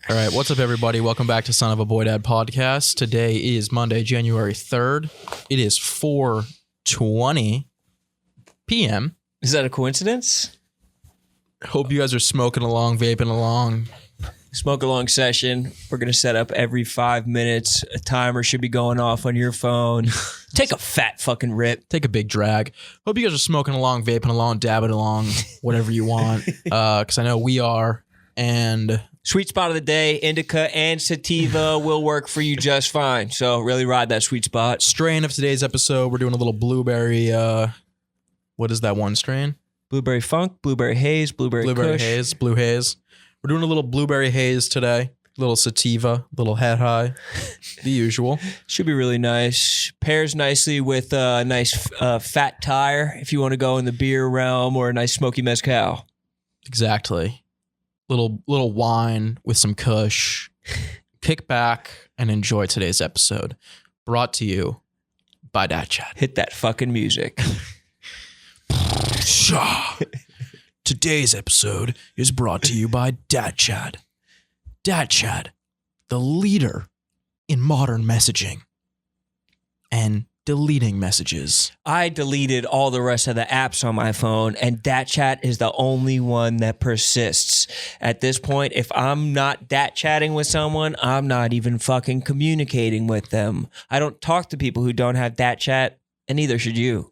All right, what's up, everybody? Welcome back to Son of a Boy Dad podcast. Today is Monday, January 3rd. It is 4:20 p.m. Is that a coincidence? Hope you guys are smoking along, vaping along. Smoke along session. We're going to set up every 5 minutes. A timer should be going off on your phone. Take a fat fucking rip. Take a big drag. Hope you guys are smoking along, vaping along, dabbing along, whatever you want, because I know we are. And sweet spot of the day, indica and sativa will work for you just fine. So really ride that sweet spot. Strain of today's episode, we're doing a little blueberry. What is that one strain? Blueberry funk, blueberry haze, blueberry kush. Haze, blue haze. We're doing a little blueberry haze today. A little sativa, little head high, the usual. Should be really nice. Pairs nicely with a nice fat tire if you want to go in the beer realm, or a nice smoky mezcal. Exactly. Little wine with some kush. Kick back and enjoy today's episode. Brought to you by Dat Chat. Hit that fucking music. Today's episode is brought to you by Dat Chat. Dat Chat, the leader in modern messaging and deleting messages. I deleted all the rest of the apps on my phone, and Dat Chat is the only one that persists. At this point, if I'm not Dat Chatting with someone, I'm not even fucking communicating with them. I don't talk to people who don't have Dat Chat, and neither should you.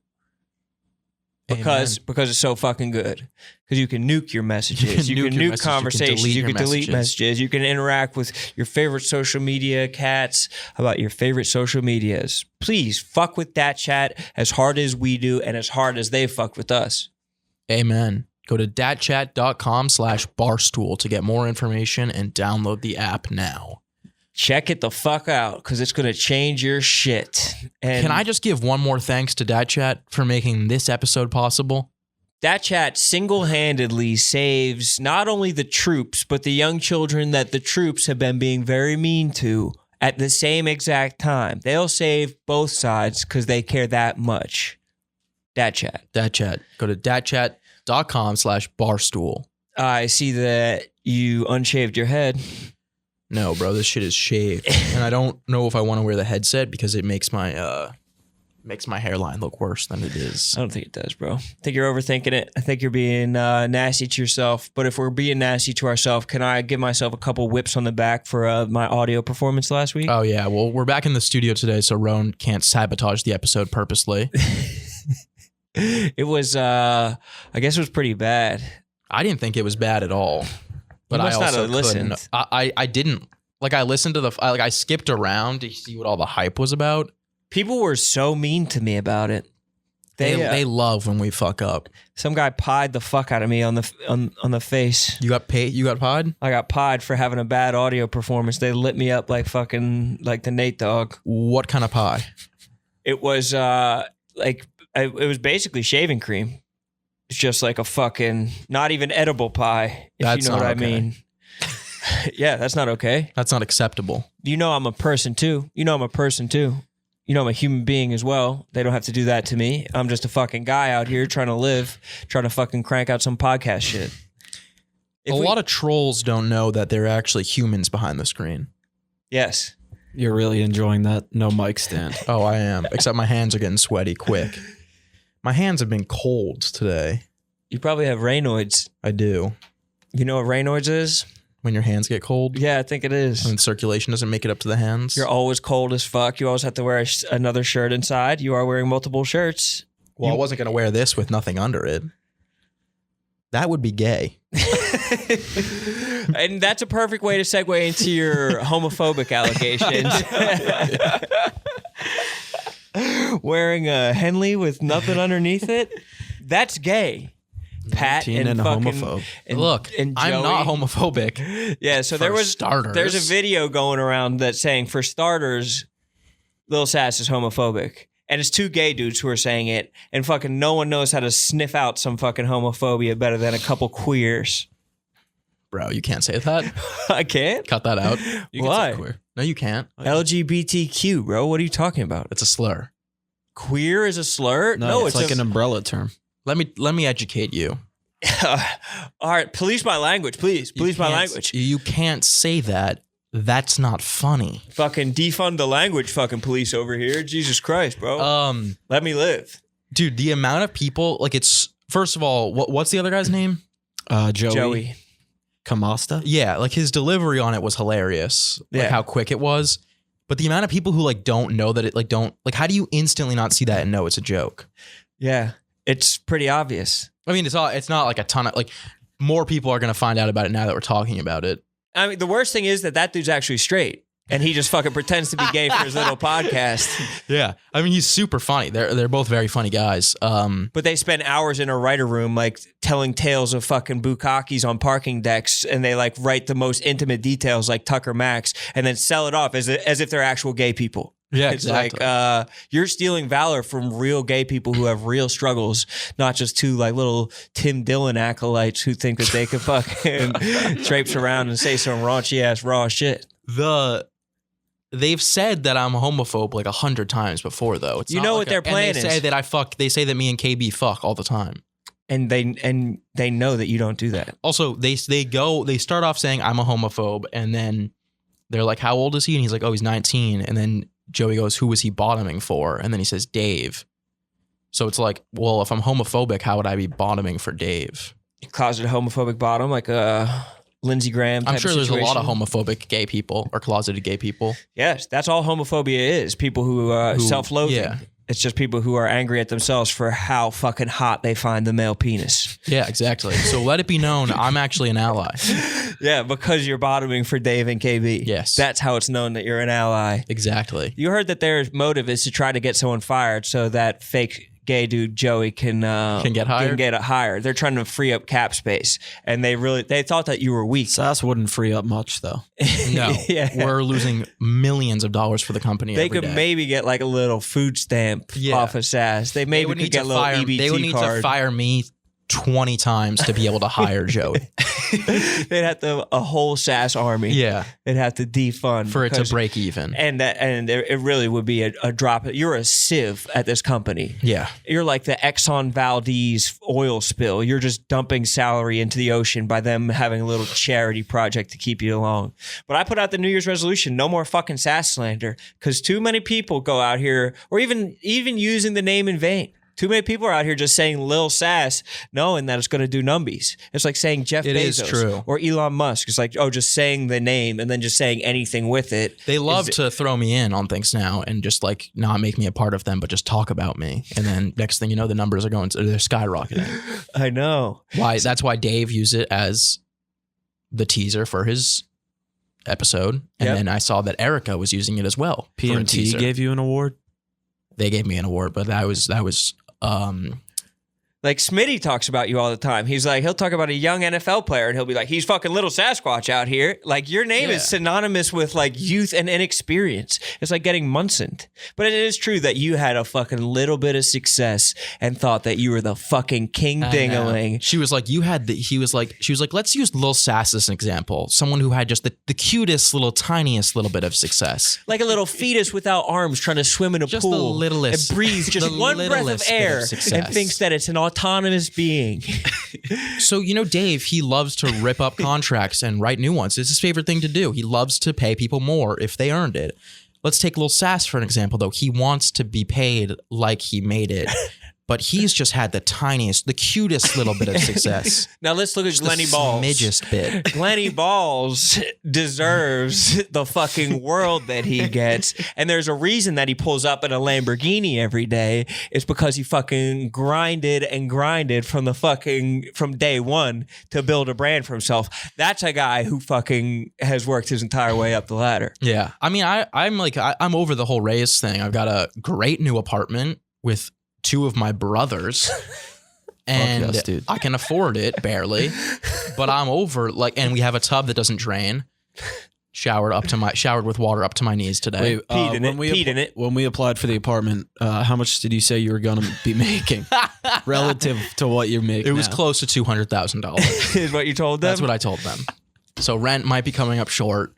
Because it's so fucking good. Because you can nuke your messages. You can nuke conversations. You can delete messages. You can interact with your favorite social media cats about your favorite social medias. Please fuck with Dat Chat as hard as we do and as hard as they fuck with us. Amen. Go to datchat.com/barstool to get more information and download the app now. Check it the fuck out, because it's going to change your shit. And can I just give one more thanks to Dat Chat for making this episode possible? Dat Chat single-handedly saves not only the troops, but the young children that the troops have been being very mean to at the same exact time. They'll save both sides because they care that much. Dat Chat. Dat Chat. Go to datchat.com/barstool. I see that you unshaved your head. No, bro, this shit is shaved. And I don't know if I want to wear the headset because it makes my hairline look worse than it is. I don't think it does, bro. I think you're overthinking it. I think you're being nasty to yourself. But if we're being nasty to ourselves, can I give myself a couple whips on the back for my audio performance last week? Oh, yeah. Well, we're back in the studio today, so Rone can't sabotage the episode purposely. It was, I guess it was pretty bad. I didn't think it was bad at all. But you must I also not have listened. I didn't. Like, I listened to I skipped around to see what all the hype was about. People were so mean to me about it. They love when we fuck up. Some guy pied the fuck out of me on the face. You got paid? You got pied? I got pied for having a bad audio performance. They lit me up like the Nate Dogg. What kind of pie? It was it was basically shaving cream. It's just like a fucking not even edible pie, if you know what I mean. Yeah, that's not okay. That's not acceptable. You know I'm a person too. You know I'm a human being as well. They don't have to do that to me. I'm just a fucking guy out here trying to live, trying to fucking crank out some podcast shit. A lot of trolls don't know that they're actually humans behind the screen. Yes. You're really enjoying that no mic stand. Oh, I am. Except my hands are getting sweaty quick. My hands have been cold today. You probably have Raynaud's. I do. You know what Raynaud's is? When your hands get cold? Yeah, I think it is. When circulation doesn't make it up to the hands? You're always cold as fuck. You always have to wear another shirt inside. You are wearing multiple shirts. Well, I wasn't going to wear this with nothing under it. That would be gay. And that's a perfect way to segue into your homophobic allegations. Wearing a Henley with nothing underneath it, that's gay. Pat and a fucking homophobe. Look, and I'm not homophobic. Yeah, so there's a video going around that's saying, for starters, Lil Sas is homophobic. And it's two gay dudes who are saying it, and fucking no one knows how to sniff out some fucking homophobia better than a couple queers. Bro, you can't say that. I can't? Cut that out. You Why? Can say queer. No, you can't. LGBTQ, bro. What are you talking about? It's a slur. Queer is a slur? No, it's like an umbrella term. Let me educate you. All right, police my language, please. Police my language. You can't say that. That's not funny. Fucking defund the language, fucking police over here. Jesus Christ, bro. Let me live. Dude, the amount of people, like it's, first of all, what's the other guy's name? Joey. Kamasta? Yeah, like his delivery on it was hilarious. Like how quick it was. But the amount of people who like don't know that it like don't, like how do you instantly not see that and know it's a joke? Yeah, it's pretty obvious. I mean, it's not like a ton of, like more people are going to find out about it now that we're talking about it. I mean, the worst thing is that dude's actually straight. And he just fucking pretends to be gay for his little podcast. Yeah. I mean, he's super funny. They're both very funny guys. But they spend hours in a writer room, like telling tales of fucking bukkakis on parking decks. And they like write the most intimate details like Tucker Max and then sell it off as if they're actual gay people. Yeah, it's exactly. like you're stealing valor from real gay people who have real struggles, not just two like little Tim Dillon acolytes who think that they could fucking traipse around and say some raunchy ass raw shit. They've said that I'm homophobe like 100 times before, though. It's you not know like what their plan and they is. say that I fuck. They say that me and KB fuck all the time. And they know that you don't do that. Also, they start off saying I'm a homophobe, and then they're like, "How old is he?" And he's like, "Oh, he's 19." And then Joey goes, "Who was he bottoming for?" And then he says, "Dave." So it's like, well, if I'm homophobic, how would I be bottoming for Dave? Closeted homophobic bottom, like Lindsey Graham type I'm sure of there's a lot of situation. homophobic gay people or closeted gay people. Yes, that's all homophobia is. People who self-loathing. Yeah. It's just people who are angry at themselves for how fucking hot they find the male penis. Yeah, exactly. So let it be known, I'm actually an ally. Yeah, because you're bottoming for Dave and KB. Yes. That's how it's known that you're an ally. Exactly. You heard that their motive is to try to get someone fired so that fake gay dude Joey can get hired? Can get hired. They're trying to free up cap space, and they thought that you were weak. Sas wouldn't free up much, though. No, Yeah. we're losing millions of dollars for the company. They every could day. maybe get like a little food stamp off of Sas. They maybe would could need get to a little fire. EBT They would need card. to fire me 20 times to be able to hire Joey. They'd have to a whole Sas army. Yeah, They'd have to defund for it to because- break even. And it really would be a drop. You're a sieve at this company. Yeah, You're like the Exxon Valdez oil spill. You're just dumping salary into the ocean by them having a little charity project to keep you along. But I put out the New Year's resolution: no more fucking Sas slander, because too many people go out here, or even using the name in vain. Too many people are out here just saying Lil Sass, knowing that it's going to do numbies. It's like saying Jeff It Bezos is true. or Elon Musk. It's like, oh, just saying the name and then just saying anything with it. they love to throw me in on things now and just like not make me a part of them, but just talk about me. And then next thing you know, the numbers are they're skyrocketing. I know. That's why Dave used it as the teaser for his episode. And Yep. then I saw that Erica was using it as well. for a PMT teaser. gave you an award? They gave me an award, but that was Like Smitty talks about you all the time. He's like, he'll talk about a young NFL player and he'll be like, he's fucking little Sasquatch out here. Like your name Yeah. is synonymous with like youth and inexperience. It's like getting Munsoned. But it is true that you had a fucking little bit of success and thought that you were the fucking king dingaling. She was like, she was like, let's use Lil Sass as an example. Someone who had just the cutest, little, tiniest little bit of success. Like a little fetus without arms trying to swim in a Just pool. the littlest- and breathes just the one breath of littlest bit of air success. and thinks that it's an autonomous being. So, Dave, he loves to rip up contracts and write new ones. It's his favorite thing to do. He loves to pay people more if they earned it. Let's take Lil Sass for an example, though. He wants to be paid like he made it. But he's just had the tiniest, the cutest little bit of success. Now let's look at Glenny the Balls. smidgest bit. Glenny Balls deserves the fucking world that he gets. And there's a reason that he pulls up in a Lamborghini every day. It's because he fucking grinded from day one to build a brand for himself. That's a guy who fucking has worked his entire way up the ladder. Yeah. I mean, I'm over the whole raise thing. I've got a great new apartment with two of my brothers. And yes, dude. I can afford it barely, but I'm over and we have a tub that doesn't drain. Showered with water up to my knees today. Wait, Peed in it. When we applied for the apartment, how much did you say you were going to be making relative to what you're making? It was close to $200,000. Is what you told them? That's what I told them. So rent might be coming up short.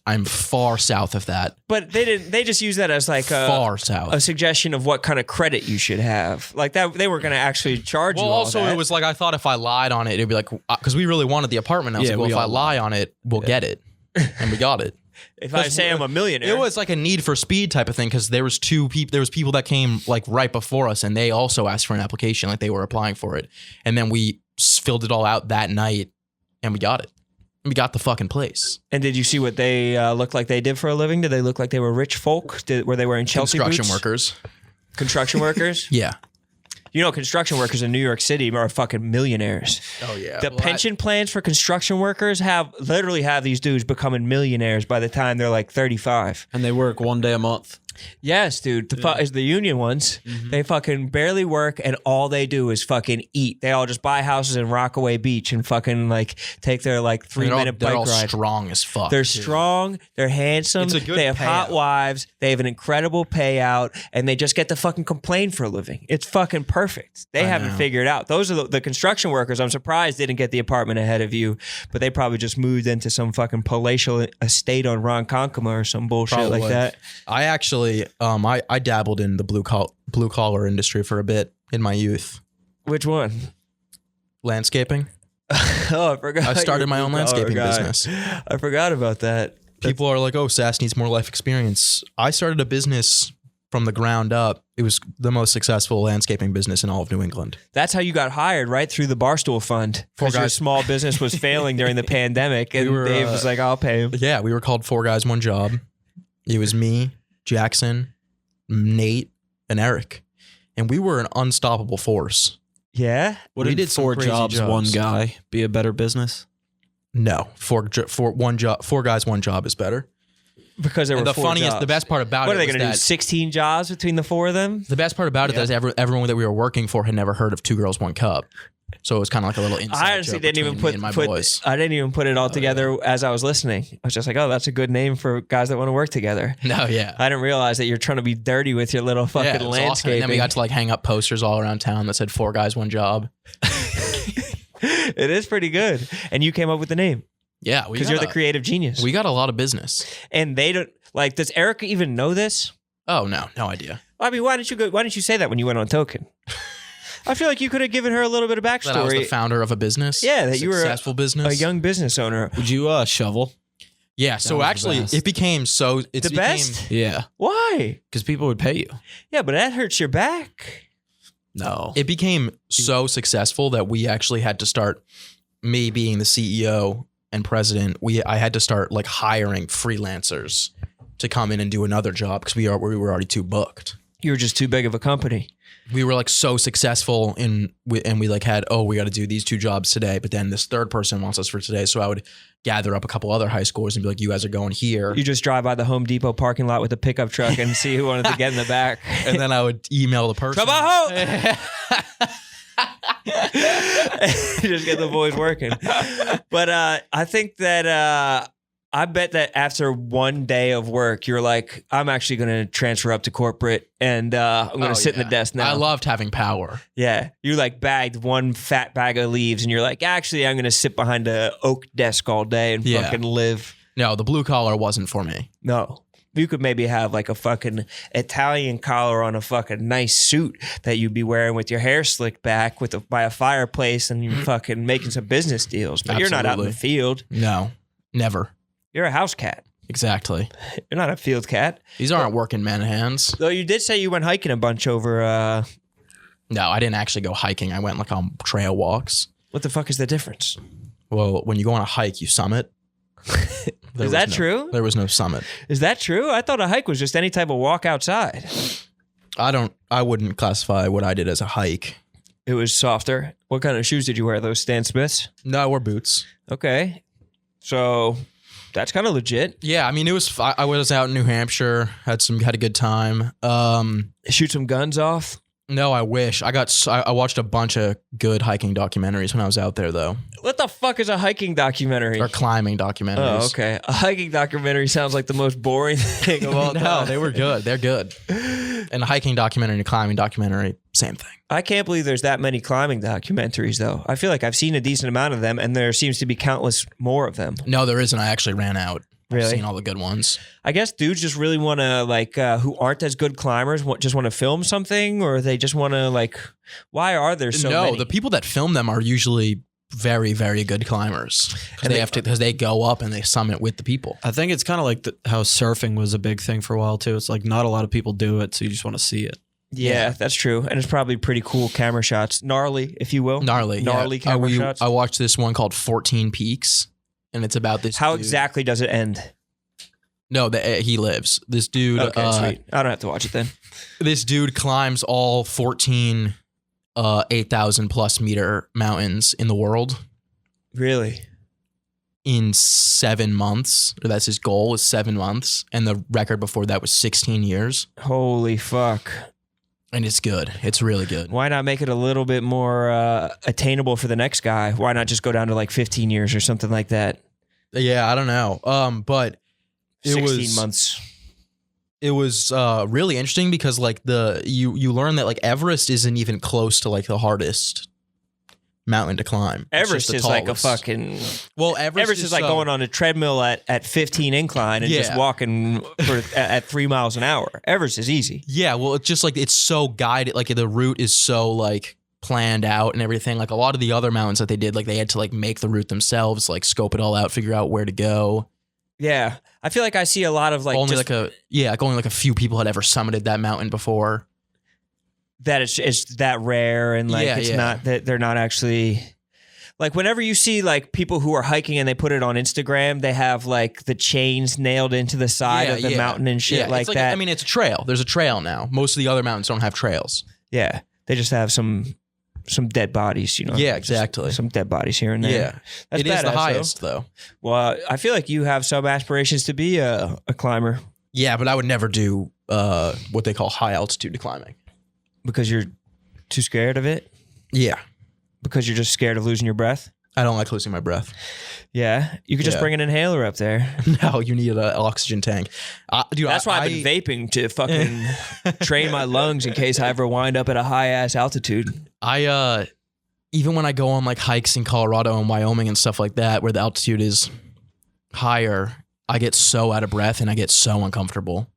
I'm far south of that. But they didn't. They just used that as like Far south. a suggestion of what kind of credit you should have. Like that, they were going to actually charge you. Well, all also that. it was like I thought if I lied on it, it'd be like because we really wanted the apartment. I was Yeah, like, well, we if I all lie on it, we'll get it, and we got it. If I say I'm a millionaire, It was like a need for speed type of thing because there was people that came like right before us, and they also asked for an application, like they were applying for it, and then we filled it all out that night, and we got it. We got the fucking place. And did you see what they looked like they did for a living? Did they look like they were rich folk? Were they wearing Chelsea Construction boots? workers. Construction workers? Yeah. You know, construction workers in New York City are fucking millionaires. Oh yeah. The pension plans for construction workers literally have these dudes becoming millionaires by the time they're like 35. And they work 1 day a month. Yes, dude. The union ones, they fucking barely work and all they do is fucking eat. They all just buy houses in Rockaway Beach and fucking like take their like 3-minute they're bike all ride. strong as fuck. They're too. strong. They're handsome. It's a good they have hot payout. wives. They have an incredible payout, and they just get to fucking complain for a living. It's fucking perfect. They haven't know. figured out. Those are the construction workers. I'm surprised they didn't get the apartment ahead of you, but they probably just moved into some fucking palatial estate on Ronkonkoma or some bullshit like Probably. that. I actually, I dabbled in the blue collar industry for a bit in my youth. Which one? Landscaping. Oh, I forgot. I started you were my own blue collar landscaping guy. business. I forgot about that. People are like, "Oh, Sas needs more life experience." I started a business from the ground up. It was the most successful landscaping business in all of New England. That's how you got hired, right? Through the Barstool Fund. Four Because your guys. small business was failing during the pandemic, and were, Dave was like, "I'll pay him." Yeah, we were called 4 Guys, 1 Job. It was me, Jackson, Nate, and Eric. And we were an unstoppable force. Yeah. What We did did some 4 crazy jobs, jobs. 1 guy be a better business? No, 4 Guys, 1 Job is better. Because there And were the 4 funniest, jobs. the best part about What it are they was going to do? that 16 jobs between the 4 of them? the best part about it is everyone that we were working for had never heard of 2 Girls, 1 Cup. So it was kind of like a little inside I honestly joke didn't even between me and my boys. I didn't even put it all together as I was listening. I was just like, "Oh, that's a good name for guys that want to work together." No, yeah. I didn't realize that you're trying to be dirty with your little Yeah, fucking it was awesome. landscaping. And then we got to like hang up posters all around town that said 4 Guys, 1 Job. It is pretty good. And you came up with the name Yeah, because you're the creative genius. We got a lot of business. And they don't like. Does Eric even know this? Oh no idea. I mean, why didn't you say that when you went on Token? I feel like you could have given her a little bit of That I was the backstory. founder of a business. Yeah, that you were successful business. A young business owner. Would you shovel? Yeah. So was the actually, best. it became so. It The became, best? Yeah, Why? because people would pay you. Yeah, but that hurts your back. No. It became so successful that we actually had to start. Me being the CEO and president, I had to start like hiring freelancers to come in and do another job because we were already too booked. You were just too big of a company. We were like so successful and we like had, we got to do these 2 jobs today, but then this third person wants us for today. So I would gather up a couple other high schoolers and be like, you guys are going here. You just drive by the Home Depot parking lot with a pickup truck and see who wanted to get in the back. And then I would email the person. Trabajo! Just get the boys working. But I think that I bet that after 1 day of work, you're like, I'm actually going to transfer up to corporate and I'm going to sit in the desk now. I loved having power. Yeah. You like bagged 1 fat bag of leaves and you're like, actually, I'm going to sit behind a oak desk all day and Yeah. fucking live. No, the blue collar wasn't for me. No. You could maybe have like a fucking Italian collar on a fucking nice suit that you'd be wearing with your hair slicked back by a fireplace and you're fucking making some business deals. But you're not out in the Absolutely. field. No, never. You're a house cat. Exactly. You're not a field cat. These aren't working man hands. Though you did say you went hiking a bunch over. No, I didn't actually go hiking. I went like on trail walks. What the fuck is the difference? Well, when you go on a hike, you summit. Is that true? There was no summit. Is that true? I thought a hike was just any type of walk outside. I wouldn't classify what I did as a hike. It was softer. What kind of shoes did you wear? Those Stan Smiths? No, I wore boots. Okay. So that's kind of legit. Yeah, I mean, it was. I was out in New Hampshire. Had a good time. Shoot some guns off. No, I wish. I watched a bunch of good hiking documentaries when I was out there, though, What the fuck is a hiking documentary? or climbing documentaries. Oh, okay. A hiking documentary sounds like the most boring thing of all No, time. they were good. They're good. And a hiking documentary and a climbing documentary, same thing. I can't believe there's that many climbing documentaries, though. I feel like I've seen a decent amount of them, and there seems to be countless more of them. No, there isn't. I actually ran out. I've Really? seen all the good ones. I guess dudes just really want to like who aren't as good climbers just want to film something, or they just want to like. Why are there so no, many? the people that film them are usually very, very good climbers because they go up and they summit with the people. I think it's kind of like how surfing was a big thing for a while too. It's like not a lot of people do it, so you just want to see it. Yeah, that's true, and it's probably pretty cool camera shots, gnarly, if you will. Gnarly camera shots. I watched this one called 14 Peaks, and it's about this. How dude. exactly does it end? No, he lives. This dude. Okay, sweet. I don't have to watch it then. This dude climbs all 14 8,000 plus meter mountains in the world Really? in 7 months. That's his goal, is 7 months, and the record before that was 16 years. Holy fuck. And it's good. It's really good. Why not make it a little bit more attainable for the next guy? Why not just go down to like 15 years or something like that? Yeah, I don't know. But it 16 months. It was really interesting because like you learn that like Everest isn't even close to like the hardest mountain to climb. It's Everest just the is like a tallest. fucking. Well, Everest is like going on a treadmill at 15 incline and just Yeah. walking at 3 miles an hour. Everest is easy. Yeah, well, it's just like it's so guided. Like the route is so like planned out and everything. Like a lot of the other mountains that they did, like they had to like make the route themselves, like scope it all out, figure out where to go. Yeah, I feel like I see a lot of like only just only like a few people had ever summited that mountain before. that it's that rare and like Yeah, it's yeah. not that they're not actually. Like whenever you see like people who are hiking and they put it on Instagram, they have like the chains nailed into the side of the mountain and shit like it's that. I mean, it's a trail. There's a trail now. Most of the other mountains don't have trails. Yeah, they just have some dead bodies, you know. Yeah, Just exactly. some dead bodies here and there. Yeah, That's it is the badass, though. highest though. Well, I feel like you have some aspirations to be a climber Yeah, but I would never do what they call high altitude climbing. because you're too scared of it. Yeah, Because you're just scared of losing your breath. I don't like losing my breath. Yeah, you could just Yeah. bring an inhaler up there. No, you need an oxygen tank. Dude, That's why I've been vaping to fucking train my lungs in case I ever wind up at a high ass altitude. I even when I go on like hikes in Colorado and Wyoming and stuff like that, where the altitude is higher, I get so out of breath and I get so uncomfortable.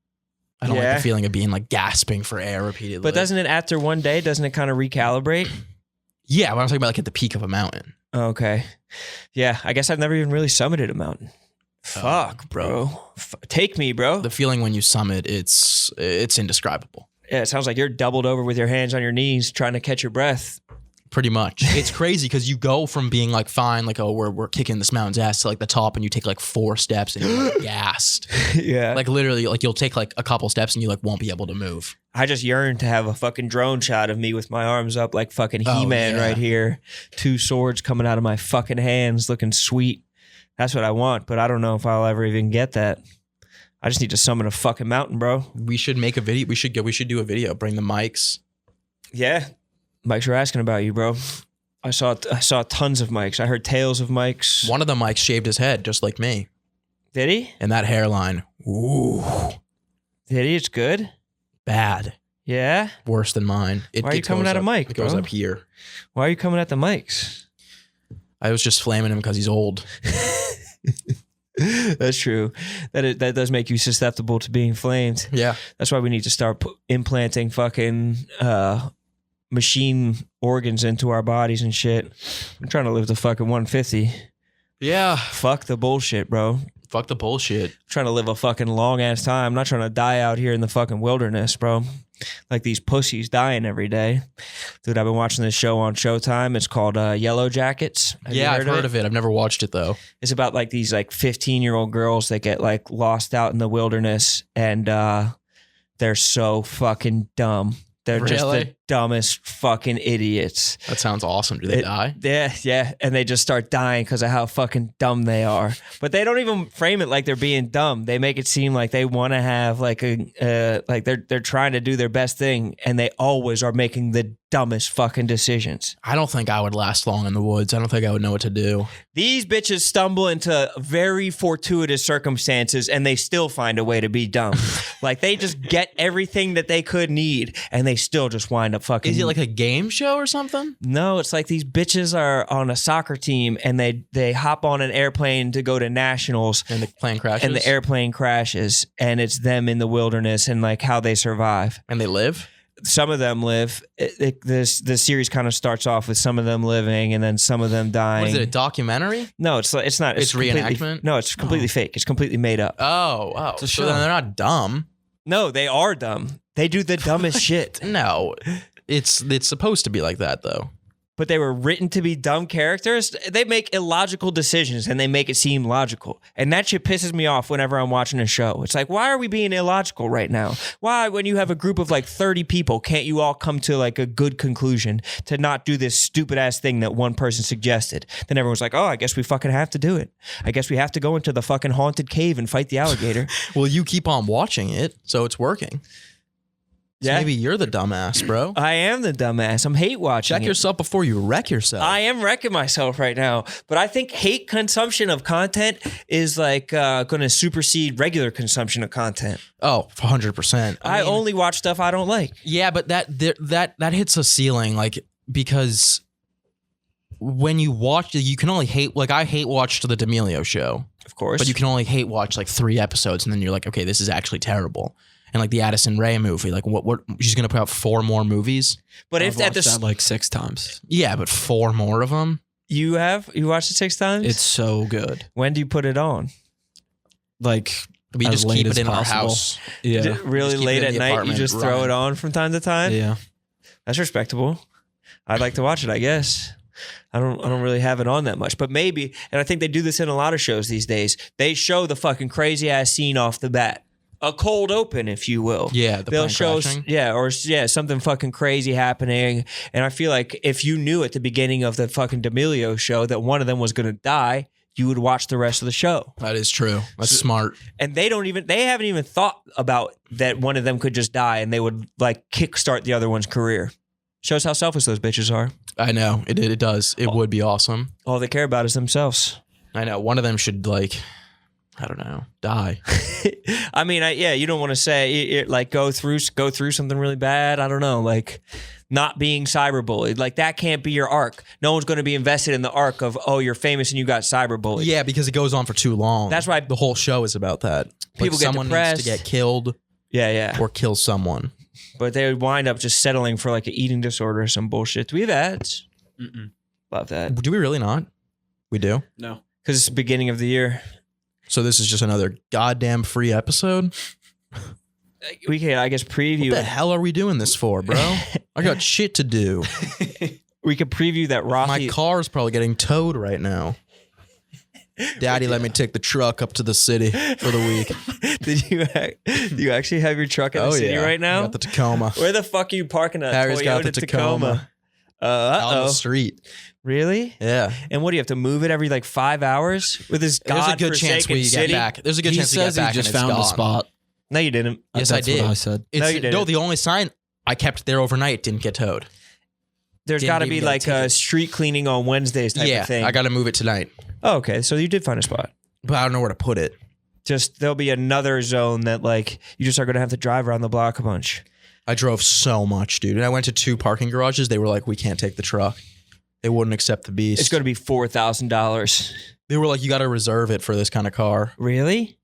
I don't like Yeah. the feeling of being like gasping for air repeatedly. But doesn't it after one day? Doesn't it kind of recalibrate? Yeah, but I'm talking about like at the peak of a mountain. Okay. Yeah, I guess I've never even really summited a mountain. Fuck, bro. Take me, bro. The feeling when you summit, it's indescribable. Yeah, it sounds like you're doubled over with your hands on your knees trying to catch your breath. Pretty much. It's crazy because you go from being like fine, like, oh, we're kicking this mountain's ass to like the top, and you take like 4 steps and you're like gassed. Yeah. Like literally, like you'll take like a couple steps and you like won't be able to move. I just yearn to have a fucking drone shot of me with my arms up like fucking Oh, He-Man yeah. right here. 2 swords coming out of my fucking hands looking sweet. That's what I want, but I don't know if I'll ever even get that. I just need to summon a fucking mountain, bro. We should make a video. We should do a video. Bring the mics. Yeah. Mics are asking about you, bro. I saw tons of mics. I heard tales of mics. One of the mics shaved his head just like me, Did he? and that hairline, ooh, Did he? It's good. bad, Yeah. worse than mine. Why are you coming goes at a up- mic, It goes bro? up here. Why are you coming at the mics? I was just flaming him because he's old. That's true. That does make you susceptible to being flamed. Yeah. That's why we need to start implanting fucking machine organs into our bodies and shit. I'm trying to live to fucking 150. Yeah. Fuck the bullshit, bro. Fuck the bullshit. Trying to live a fucking long ass time. I'm not trying to die out here in the fucking wilderness, bro. Like these pussies dying every day. Dude, I've been watching this show on Showtime. It's called Yellow Jackets. Have you I've heard of it. I've never watched it though. It's about like these like 15-year-old girls that get like lost out in the wilderness and they're so fucking dumb. They're just Really? the dumbest fucking idiots. That sounds awesome. Do they die? Yeah. And they just start dying because of how fucking dumb they are. But they don't even frame it like they're being dumb. They make it seem like they want to have like like they're trying to do their best thing, and they always are making the dumbest fucking decisions. I don't think I would last long in the woods. I don't think I would know what to do. These bitches stumble into very fortuitous circumstances and they still find a way to be dumb. Like they just get everything that they could need and they still just wind up fucking. Is it like a game show or something? No, it's like these bitches are on a soccer team and they hop on an airplane to go to nationals. And the plane crashes? And the airplane crashes, and it's them in the wilderness and like how they survive. And they live? Some of them live. The series kind of starts off with some of them living and then some of them dying. What is it, a documentary? No, it's not. It's reenactment? No, it's completely fake. It's completely made up. Oh. It's a So show. then they're not dumb. No, they are dumb. They do the dumbest shit. No. It's supposed to be like that, though. But they were written to be dumb characters. They make illogical decisions and they make it seem logical. And that shit pisses me off whenever I'm watching a show. It's like, why are we being illogical right now? Why, when you have a group of like 30 people, can't you all come to like a good conclusion to not do this stupid ass thing that one person suggested? Then everyone's like, oh, I guess we fucking have to do it. I guess we have to go into the fucking haunted cave and fight the alligator. Well, you keep on watching it, so it's working. So Yeah. maybe you're the dumbass, bro. I am the dumbass. I'm hate watching. Check it. yourself before you wreck yourself. I am wrecking myself right now, but I think hate consumption of content is like going to supersede regular consumption of content. Oh, 100%. I only watch stuff I don't like. Yeah, but that hits a ceiling, like, because when you watch it, you can only hate, like, I hate watched the D'Amelio show, Of course. but you can only hate watch like 3 episodes, and then you're like, okay, this is actually terrible. And like the Addison Rae movie, like what she's gonna put out 4 more movies? But I've if at watched the that like 6 times. Yeah, but 4 more of them. you watched it 6 times? It's so good. When do you put it on? Like We as just late keep it as in our possible. house. Yeah. Is it really Just keep it late in at the night? You apartment just throw running. it on from time to time? Yeah. That's respectable. I'd like to watch it, I guess. I don't really have it on that much, but maybe. And I think they do this in a lot of shows these days. They show the fucking crazy ass scene off the bat. A cold open, if you will. Yeah, the They'll plane show, crashing. something fucking crazy happening. And I feel like if you knew at the beginning of the fucking D'Amelio show that one of them was going to die, you would watch the rest of the show. That is true. That's smart. And they haven't even thought about that one of them could just die, and they would like kickstart the other one's career. Shows how selfish those bitches are. I know. It does. It would be awesome. All they care about is themselves. I know. One of them should, like, I don't know, die. I mean, you don't want to say like go through something really bad. I don't know, like not being cyberbullied. Like that can't be your arc. No one's going to be invested in the arc of, oh, you're famous and you got cyberbullied. Yeah, because it goes on for too long. That's why the whole show is about that. People get someone depressed. needs to get killed Yeah. or kill someone. But they would wind up just settling for like an eating disorder or some bullshit. Do we have ads? Mm-mm. Love that. Do we really not? We do. No. Because it's the beginning of the year. So this is just another goddamn free episode? We can, I guess, preview. What the hell are we doing this for, bro? I got shit to do. We could preview that My Rocky. car's probably getting towed right now. Daddy let me take the truck up to the city for the week. Do you actually have your truck in the city right now? Got the Tacoma. Where the fuck are you parking a Harry's Toyota got the Tacoma? On the Uh-oh. street. Really? Yeah. And what do you have to move it every like 5 hours with this There's a good godforsaken chance we city? get back. There's a good He chance we get says back he just and it's found gone. the spot. No, you didn't. Yes, I That's did. what I said. No, you didn't. No, the only sign I kept there overnight didn't get towed. There's Didn't got to even be get a like a ticket. street cleaning on Wednesdays type Yeah, of thing. I got to move it tonight, Oh, okay, so you did find a spot. but I don't know where to put it. Just there'll be another zone that like you just are gonna have to drive around the block a bunch. I drove so much, dude. And I went to 2 parking garages. They were like, we can't take the truck. They wouldn't accept the beast. It's gonna be $4,000. They were like, you got to reserve it for this kind of car. Really?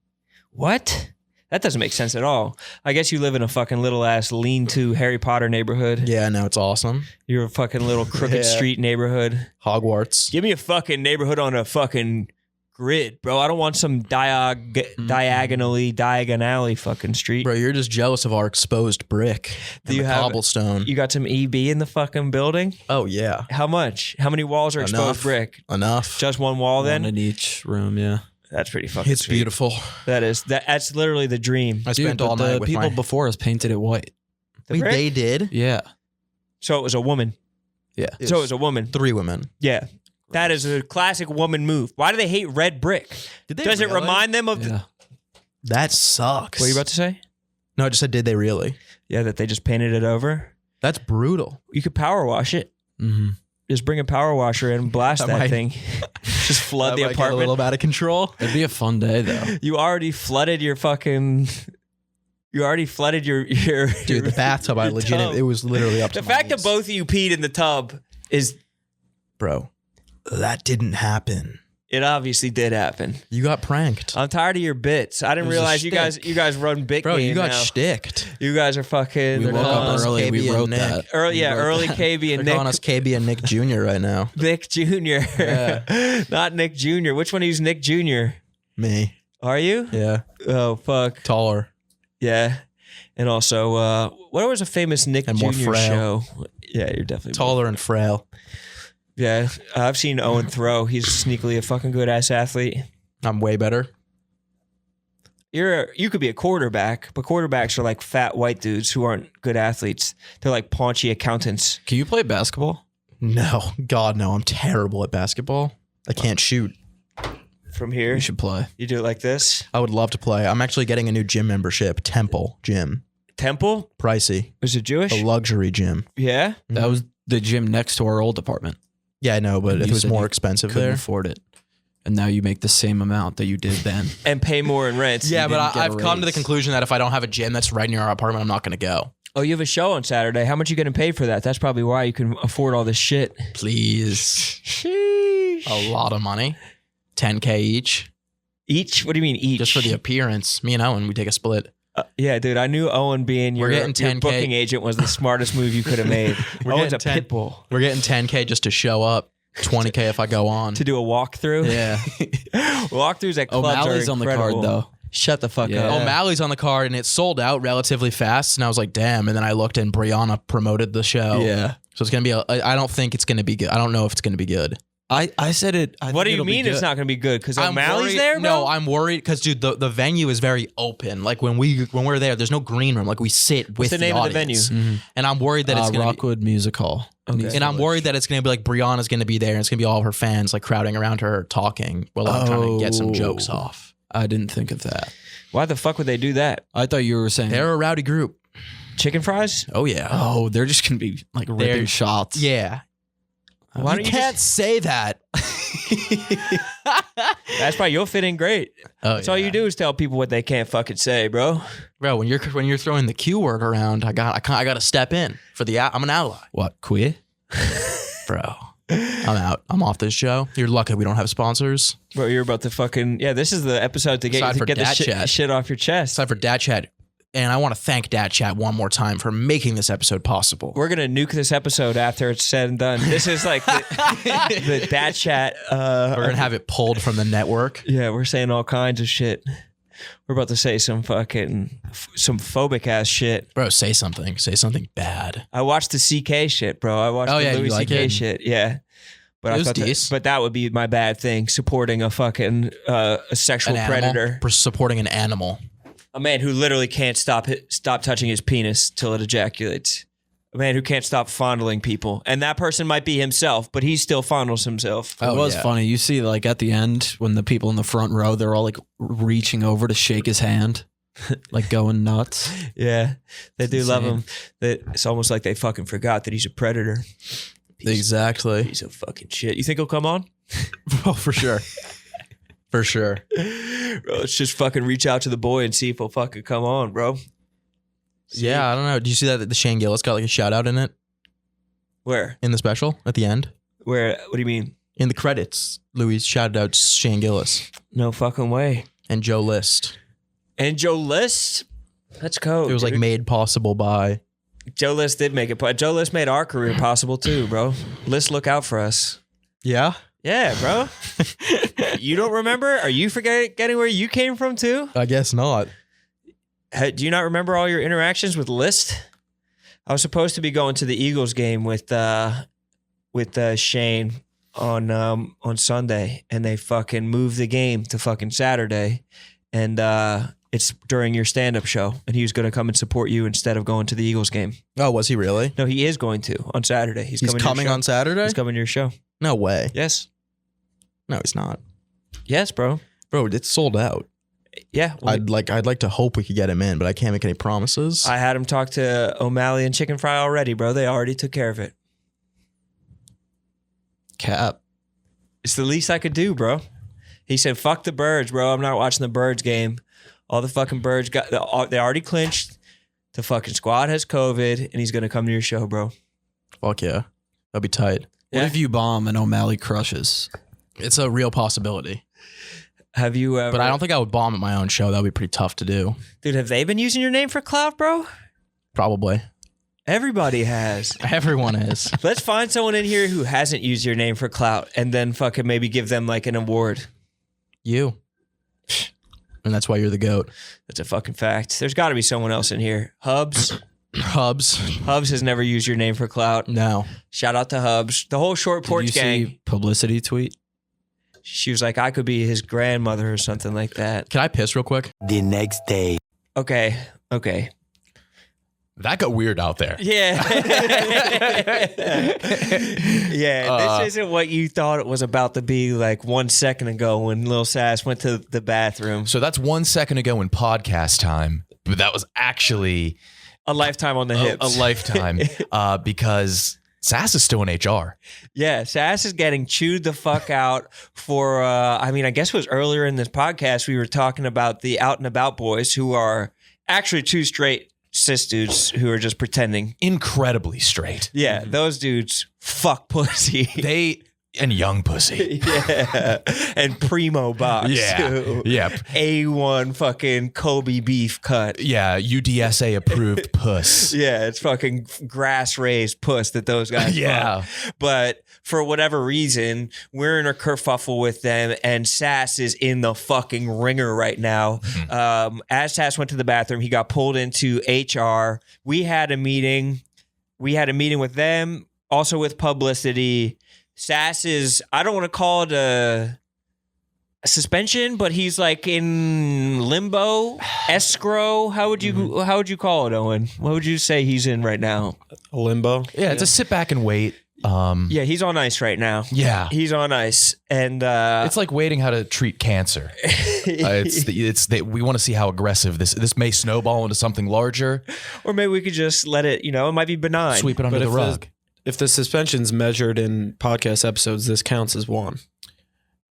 What? That doesn't make sense at all. I guess you live in a fucking little ass lean-to Harry Potter neighborhood. Yeah, no, it's awesome. You're a fucking little crooked Yeah. street neighborhood. Hogwarts. Give me a fucking neighborhood on a fucking grid, bro. I don't want some diagonally fucking street. Bro, you're just jealous of our exposed brick Do and you the have- cobblestone. You got some EB in the fucking building? Oh, yeah. How much? How many walls are exposed Enough. brick? Enough. Just one wall then? One in each room, yeah. That's pretty fucking It's sweet. beautiful. That's literally the dream. I spent Dude, all but night the with people my... before us painted it white. The Wait, brick? they did? Yeah. So it was a woman. Yeah. So it was a woman. 3 women. Yeah. That is a classic woman move. Why do they hate red brick? Did they Does it really? remind them of Yeah. That sucks. what are you about to say? No, I just said, did they really? Yeah, that they just painted it over. That's brutal. You could power wash it. Mm-hmm. Just bring a power washer in and blast That that might- thing. Just flood That the might get apartment. a little out of control. It'd be a fun day, though. You already flooded your You already flooded your Dude, the bathtub, I legit, tub. it was literally up to The my fact that knees. both of you peed in the tub is Bro, that didn't happen. it obviously did happen. You got pranked. I'm tired of your bits. I didn't It was a realize you guys shtick. run bit Bro, game you got now. shticked. You guys are fucking We woke calling up us early. KB We and wrote Nick. that. early, yeah, We wrote early that. KB They're and calling Nick. us KB and Nick Jr. right now. Nick Jr. Not Nick Jr. Which one is Nick Jr.? Me. Are you? Yeah. Oh fuck. Taller. Yeah. And also, what was a famous Nick And Jr. more frail. show? Yeah, you're definitely Taller and frail. Yeah, I've seen Owen throw. He's sneakily a fucking good ass athlete. I'm way better. You could be a quarterback, but quarterbacks are like fat white dudes who aren't good athletes. They're like paunchy accountants. Can you play basketball? No. God, no. I'm terrible at basketball. I can't shoot. From here, You should play. you do it like this. I would love to play. I'm actually getting a new gym membership. Temple Gym. Temple? Pricey. Was it Jewish? A luxury gym. Yeah. That was the gym next to our old apartment. Yeah, I know, but And if you it was said more you expensive Couldn't there. afford it. And now you make the same amount that you did then. And pay more in rent. Yeah, but didn't get a I've come to the raise. conclusion that if I don't have a gym that's right near our apartment, I'm not going to go. Oh, you have a show on Saturday. How much you getting paid for that? That's probably why you can afford all this shit. Please. Sheesh. A lot of money. 10K each. Each? What do you mean each? Just for the appearance. Me and Owen, we take a split. Yeah, dude. I knew Owen being We're your getting 10K. booking agent was the smartest move you could have made. We're Owen's a getting 10 pit bull. We're getting 10K just to show up. 20K if I go on. To do a walkthrough. Yeah. Walkthroughs at clubs O'Malley's are on the incredible. card though. Shut the fuck Yeah. up. O'Malley's on the card and it sold out relatively fast. And I was like, damn. And then I looked and Brianna promoted the show. Yeah. So it's going to be, I don't think it's going to be good. I don't know if it's going to be good. I said it. I What do think you it'll be mean it's good. not going to be good? Because I'm O'Malley's worried- there, bro? No, I'm worried because, dude, the venue is very open. Like when we're there, there's no green room. Like we sit with What's the name of the venue? audience. And I'm worried that it's going to be, Rockwood Music Hall. Okay. East and I'm Village. worried that it's going to be like Brianna's going to be there and it's going to be all of her fans like crowding around her talking while I'm trying to get some jokes Oh. off. I didn't think of that. Why the fuck would they do that? I thought you were saying. They're a rowdy group. Chicken fries? Oh, yeah. Oh, they're just gonna be like ripping They're- shots. Yeah. Why you don't you can't say that. That's why you'll fit in great. That's all you do is tell people what they can't fucking say, bro. Bro, when you're throwing the Q word around, I got to step in for the I'm an ally. What queer? Bro. I'm out. I'm off this show. You're lucky we don't have sponsors. Bro, you're about to fucking this is the episode to Aside get for the dad shit, chat. shit off your chest. Aside for Dad Chat. And I want to thank Dad Chat one more time for making this episode possible. We're gonna nuke this episode after it's said and done. This is like the dad chat. We're going to have it pulled from the network. Yeah, we're saying all kinds of shit. We're about to say some phobic ass shit. Bro, say something. Say something bad. I watched the CK shit, bro. I watched Oh, the yeah, you Louis like CK it? shit. Yeah. But It I was thought decent. but that would be my bad thing, supporting a fucking a sexual An predator. animal. For supporting an animal. A man who literally can't stop touching his penis till it ejaculates. A man who can't stop fondling people. And that person might be himself, but he still fondles himself. Oh, It was yeah. funny. You see, like at the end, when the people in the front row, they're all like reaching over to shake his hand, like going nuts. Yeah. They do love insane. him. It's almost like they fucking forgot that he's a predator. Exactly. Piece of fucking shit. You think he'll come on? Oh, for sure. For sure. Bro, let's just fucking reach out to the boy and see if he'll fucking come on, bro. Yeah, I don't know. Do you see that the Shane Gillis got like a shout out in it Where? in the special at the end? Where? What do you mean? In the credits, Louis shouted out Shane Gillis No fucking way. and Joe List. And Joe List? Let's go. It was like dude. made possible by. Joe List did make it. But Joe List made our career possible too, bro. List, look out for us. Yeah. Yeah, bro. You don't remember? Are you forgetting where you came from too? I guess not. Do you not remember all your interactions with List? I was supposed to be going to the Eagles game with Shane on Sunday, and they fucking moved the game to fucking Saturday, and it's during your stand-up show, and he was going to come and support you instead of going to the Eagles game. Oh, was he really? No, he is going to on Saturday. He's He's coming coming to your on show. Saturday? He's coming to your show. No way. Yes, No, he's not. yes, bro. Bro, it's sold out. Yeah, well, I'd like to hope we could get him in, but I can't make any promises. I had him talk to O'Malley and Chicken Fry already, bro. They already took care of it. Cap. It's the least I could do, bro. He said, fuck the Birds, bro. I'm not watching the Birds game All the fucking birds they already clinched. The fucking squad has COVID, and he's gonna come to your show, bro. Fuck yeah. That'd be tight. What if you bomb and O'Malley crushes? It's a real possibility. Have you ever? But I don't think I would bomb at my own show. That would be pretty tough to do. Dude, have they been using your name for clout, bro? Probably. Everybody has. Everyone is. Let's find someone in here who hasn't used your name for clout, and then fucking maybe give them like an award. You. And that's why you're the GOAT. That's a fucking fact. There's got to be someone else in here. Hubs. Hubs. Hubs has never used your name for clout. No. Shout out to Hubs. The whole Short Porch Did you gang. see publicity tweet? She was like, I could be his grandmother or something like that. Can I piss real quick? The next day. Okay. That got weird out there. Yeah. This isn't what you thought it was about to be like 1 second ago when Lil Sass went to the bathroom. So that's 1 second ago in podcast time, but that was actually A lifetime on the hips. a lifetime because Sass is still in HR. Yeah, Sass is getting chewed the fuck out for, I guess it was earlier in this podcast, we were talking about the Out and About boys who are actually two straight cis dudes who are just pretending. Incredibly straight. Yeah, those dudes fuck pussy. And young pussy. Yeah, and primo box. Yeah. too. Yep. A1 fucking Kobe beef cut. Yeah. UDSA approved puss. Yeah, it's fucking grass raised puss that those guys Yeah. fuck. But for whatever reason, we're in a kerfuffle with them, and Sass is in the fucking ringer right now. As Sass went to the bathroom, he got pulled into HR. We had a meeting. With them, also with publicity. Sass is, I don't want to call it a suspension, but he's like in limbo, escrow. How would you call it, Owen? What would you say he's in right now? Limbo. Yeah. It's a sit back and wait. Yeah, he's on ice right now. Yeah. He's on ice, and It's like waiting how to treat cancer. We want to see how aggressive this may snowball into something larger. or maybe we could just let it. It might be benign. Sweep it under the rug. If the suspension's measured in podcast episodes, this counts as one.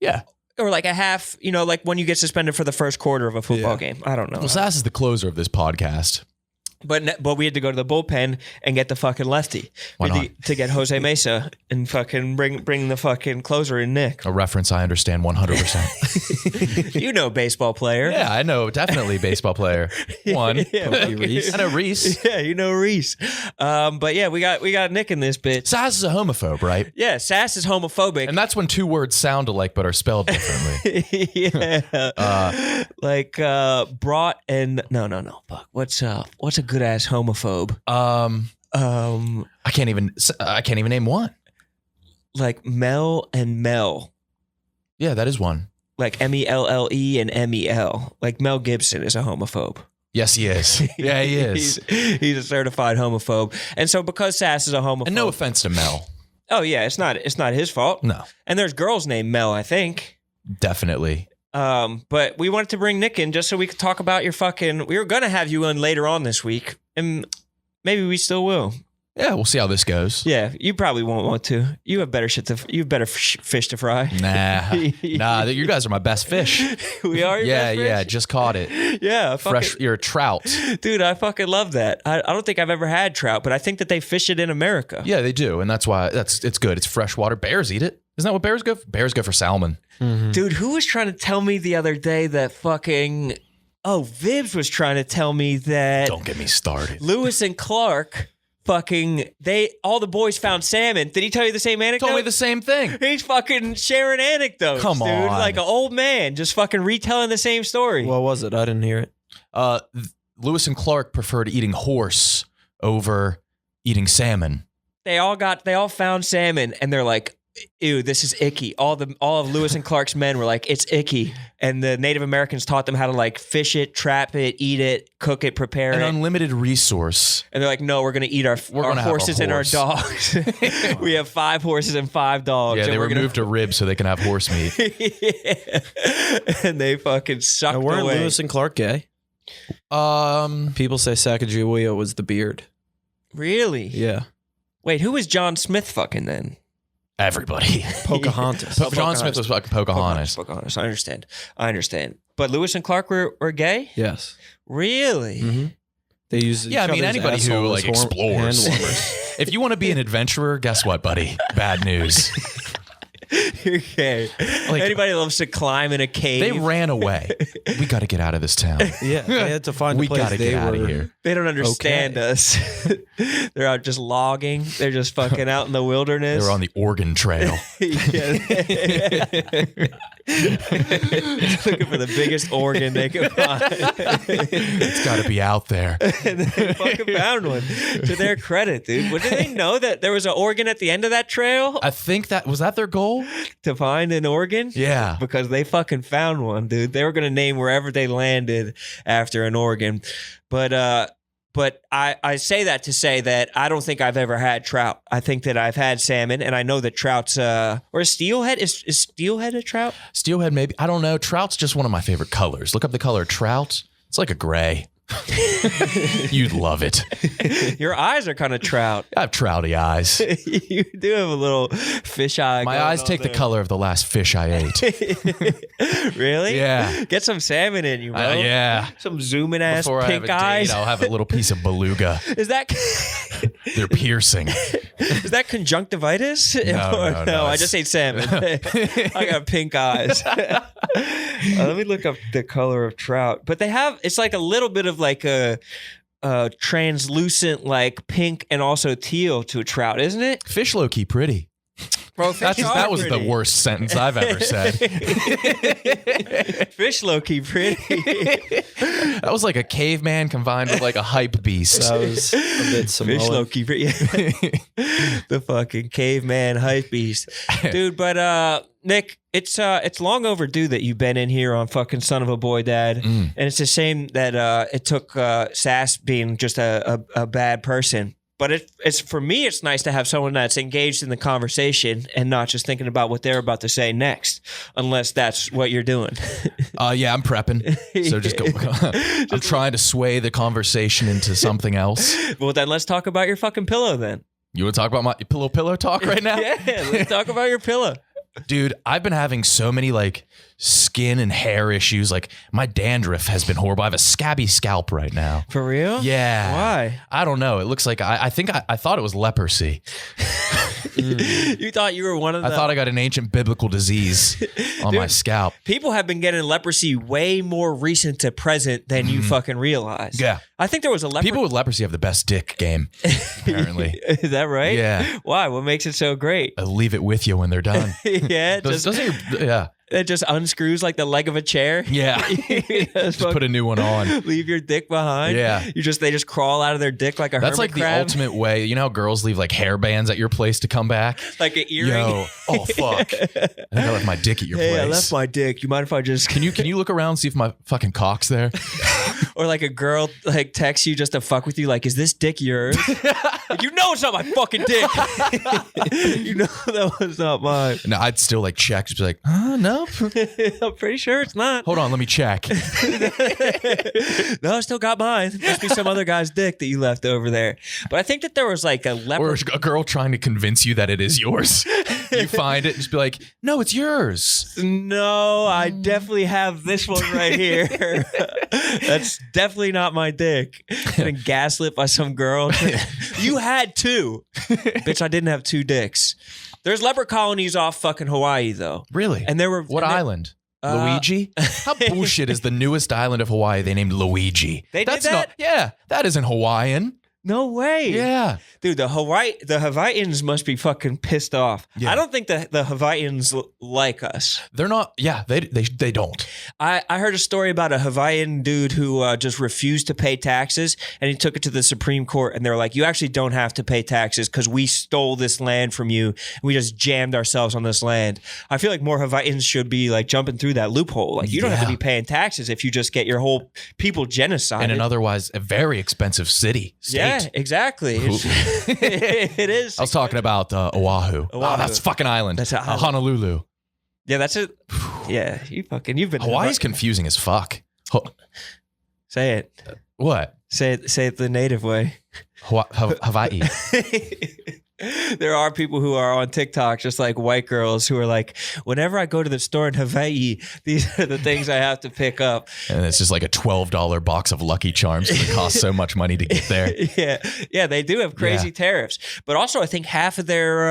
Yeah. Or like a half. Like when you get suspended for the first quarter of a football game. I don't know. Well, Sass is the closer of this podcast. But we had to go to the bullpen and get the fucking lefty. Why We had to get Jose Mesa and fucking bring the fucking closer in Nick. A reference I understand 100%. Baseball player. Yeah, I know. Definitely baseball player. One. Yeah, Reese. I know Reese. Yeah, Reese. But yeah, we got Nick in this bitch. Sass is a homophobe, right? Yeah, Sass is homophobic. And that's when two words sound alike but are spelled differently. Yeah. Brought and no. Fuck. What's a good ass homophobe? I can't even name one. Like Mel and Mel. Yeah, that is one. Like MELLE and MEL. Like Mel Gibson is a homophobe. Yes, he is. Yeah, he is. He's a certified homophobe. And so because Sass is a homophobe. And no offense to Mel. Oh yeah, it's not his fault. No. And there's girls named Mel, I think. Definitely. But we wanted to bring Nick in just so we could talk about your fucking. We were gonna have you in later on this week, and maybe we still will. Yeah, we'll see how this goes. Yeah, you probably won't want to. You have better shit to. You have better fish to fry. Nah, you guys are my best fish. We are. Your best fish? Yeah. Just caught it. Yeah, Fresh. You're a trout. dude. I fucking love that. I don't think I've ever had trout, but I think that they fish it in America. Yeah, they do, and that's why it's good. It's freshwater. Bears eat it. Isn't that what bears go for? Bears go for salmon. Mm-hmm. Dude, who was trying to tell me the other day that fucking. Oh, Vibs was trying to tell me that. Don't get me started. Lewis and Clark. Fucking all the boys found salmon. Did he tell you the same anecdote? Told me the same thing. He's fucking sharing anecdotes. Come dude. on. Like an old man just fucking retelling the same story. What was it? I didn't hear it. Lewis and Clark preferred eating horse over eating salmon. They all found salmon and they're like, ew, this is icky. All of Lewis and Clark's men were like, it's icky. And the Native Americans taught them how to like fish it, trap it, eat it, cook it, prepare An it. unlimited resource. And they're like, no, we're going to eat our gonna have a horses and our horse. dogs. We have 5 horses and 5 dogs. Yeah, and they we're removed a rib so they can have horse meat. Yeah. And they fucking sucked Now, weren't away. Lewis and Clark gay? People say Sacagawea was the beard. Really? Yeah. Wait, who was John Smith fucking then? Everybody. Pocahontas. John Smith was fucking Pocahontas. Pocahontas. I understand. But Lewis and Clark were gay? Yes. Really? Mm-hmm. They use Yeah, I mean, anybody who like explores. If you want to be an adventurer, guess what, buddy? Bad news. You're gay. Like, Anybody loves to climb in a cave. they ran away. We got to get out of this town. Yeah, they had to find We a place. got to get out of here. They don't understand us. They're out just logging. They're just fucking out in the wilderness. They were on the Oregon Trail. Looking for the biggest organ they could find. It's got to be out there. And they fucking found one. To their credit, dude. Well, did they know that there was an organ at the end of that trail? I think was that their goal? To find an organ? Yeah. Because they fucking found one, dude. They were going to name wherever they landed after an organ. But I say that to say that I don't think I've ever had trout. I think that I've had salmon, and I know that trout's or steelhead. Is steelhead a trout? Steelhead, maybe. I don't know. Trout's just one of my favorite colors. Look up the color trout. It's like a gray. You'd love it. Your eyes are kind of trout. I have trouty eyes. You do have a little fish eye. My eyes take the color of the last fish I ate. Really? Yeah. Get some salmon in you, bro. Yeah. Some zooming ass Before pink I have a eyes. date, I'll have a little piece of beluga. Is that They're piercing. is that conjunctivitis? No, I just ate salmon. I got pink eyes. Let me look up the color of trout. But they have it's like a little bit of like a translucent like pink and also teal to a trout, isn't it? Fish low key pretty. Bro, That was the worst sentence I've ever said. Fish low key pretty. That was like a caveman combined with like a hype beast. That was a bit Fish Samoan. low key pretty. The fucking caveman hype beast, dude. But Nick, it's long overdue that you've been in here on fucking Son of a Boy Dad, and it's a shame that it took Sas being just a bad person. But it's for me, it's nice to have someone that's engaged in the conversation and not just thinking about what they're about to say next, unless that's what you're doing. Yeah, I'm prepping. So just go. I'm trying to sway the conversation into something else. Well, then let's talk about your fucking pillow then. You want to talk about my pillow talk right now? Yeah, let's talk about your pillow. Dude, I've been having so many like skin and hair issues. Like my dandruff has been horrible. I have a scabby scalp right now. For real? Yeah. Why? I don't know. It looks like I think I thought it was leprosy. You thought you were one of the... I thought I got an ancient biblical disease on my scalp. People have been getting leprosy way more recent to present than you fucking realize. Yeah. I think there was a leprosy... People with leprosy have the best dick game, apparently. Is that right? Yeah. Why? What makes it so great? I'll leave it with you when they're done. Yeah, Yeah. it just unscrews like the leg of a chair. Yeah. Just put a new one on. Leave your dick behind. Yeah. They just crawl out of their dick like a That's hermit like crab. the ultimate way. You know how girls leave like hair bands at your place to come back? Like an earring. Yo, oh fuck. I think I left my dick at your Hey, place. I left my dick. You mind if I just... Can you look around and see if my fucking cock's there? Or like a girl like texts you just to fuck with you, like, is this dick yours? Like, you know it's not my fucking dick. You know that was not mine. No, I'd still like check, just be like, nope. I'm pretty sure it's not. Hold on, let me check. No, I still got mine. Must be some other guy's dick that you left over there. But I think that there was like a Or leopard. a girl trying to convince you that it is yours. You find it and just be like, no, it's yours. No, I definitely have this one right here. That's definitely not my dick. Getting gaslit by some girl. You had two. Bitch, I didn't have two dicks. There's leopard colonies off fucking Hawaii, though. Really? And there were... What and there- island? Luigi? How bullshit is the newest island of Hawaii they named Luigi? They did that? Not, yeah, that isn't Hawaiian. No way. Yeah. Dude, the Hawaiians must be fucking pissed off. Yeah. I don't think the Hawaiians like us. They're not, yeah, they don't. I heard a story about a Hawaiian dude who just refused to pay taxes, and he took it to the Supreme Court, and they were like, you actually don't have to pay taxes because we stole this land from you. We just jammed ourselves on this land. I feel like more Hawaiians should be like jumping through that loophole. Like, you don't have to Yeah. be paying taxes if you just get your whole people genocided. In an otherwise a very expensive state. Yeah, exactly. It is. I was talking about Oahu. Oh, that's a fucking island. That's an island. Honolulu. Yeah, that's it. Yeah, you've been. Hawaii's confusing as fuck. Say it. What? Say it the native way. Hawaii. There are people who are on TikTok, just like white girls, who are like, whenever I go to the store in Hawaii, these are the things I have to pick up. And it's just like a $12 box of Lucky Charms that costs so much money to get there. Yeah, they do have crazy tariffs. But also, I think half of their,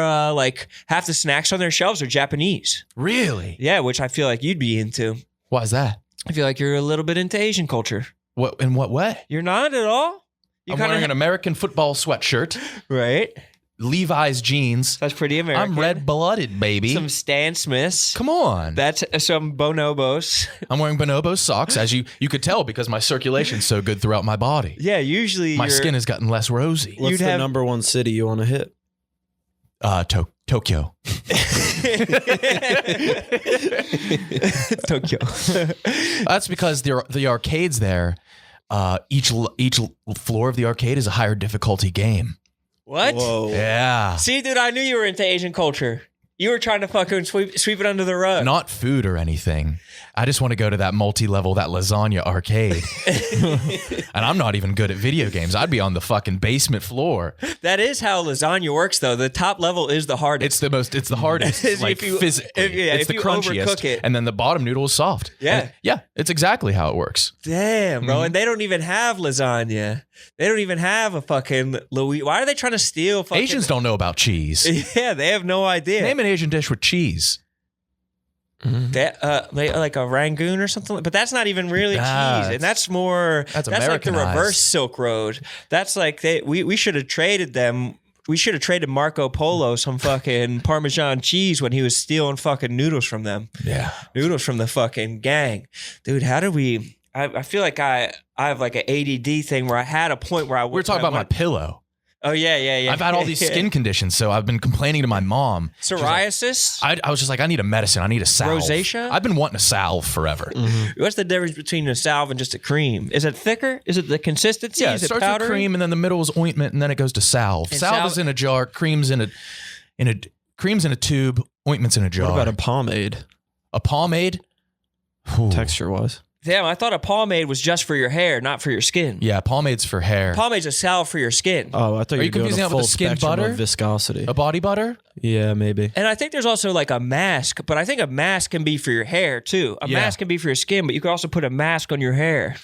half the snacks on their shelves are Japanese. Really? Yeah, which I feel like you'd be into. Why is that? I feel like you're a little bit into Asian culture. What? In what way? You're not at all? I'm wearing an American football sweatshirt, Right? Levi's jeans. That's pretty American. I'm red-blooded, baby. Some Stan Smiths. Come on. That's some bonobos. I'm wearing bonobo socks, as you could tell because my circulation's so good throughout my body. Yeah, usually My skin has gotten less rosy. What's the number one city you want to hit? Tokyo. Tokyo. That's because the arcades there, each floor of the arcade is a higher difficulty game. What? Whoa. Yeah. See, dude, I knew you were into Asian culture. You were trying to fucking sweep it under the rug. Not food or anything. I just want to go to that multi-level, that lasagna arcade. And I'm not even good at video games. I'd be on the fucking basement floor. That is how lasagna works, though. The top level is the hardest. It's the hardest, If like you- physically. if It's the you crunchiest. overcook it. And then the bottom noodle is soft. Yeah. And yeah, it's exactly how it works. Damn, bro. And they don't even have lasagna. They don't even have a fucking Louis. Why are they trying to steal fucking... Asians don't know about cheese. Yeah, they have no idea. Name an Asian dish with cheese. Like a Rangoon or something, but that's not even really Nah, cheese, and that's more. that's like the Americanized. reverse Silk Road. That's like we should have traded them. We should have traded Marco Polo some fucking Parmesan cheese when he was stealing fucking noodles from them. Yeah. Noodles from the fucking gang, dude. How do we? I feel like I have like an ADD thing where I had a point where We were talking about my pillow. Oh yeah. I've had all these skin conditions, so I've been complaining to my mom. psoriasis. I was just like, I need a medicine. I need a salve. Rosacea? I've been wanting a salve forever. What's the difference between a salve and just a cream? Is it thicker? Is it the consistency? Yeah, it Is it starts powdery? with cream, and then the middle is ointment, and then it goes to salve. And Salve salve- is in a jar. Cream's in a tube. Ointment's in a jar. What about a pomade, a pomade? Ooh. texture wise? Damn, I thought a pomade was just for your hair, not for your skin. Yeah, pomade's for hair. Pomade's a salve for your skin. Oh, I thought Are you you were doing confusing a that with full the skin spectrum butter? of viscosity. A body butter? Yeah, maybe. And I think there's also like a mask, but I think a mask can be for your hair too. A Yeah. mask can be for your skin, but you can also put a mask on your hair.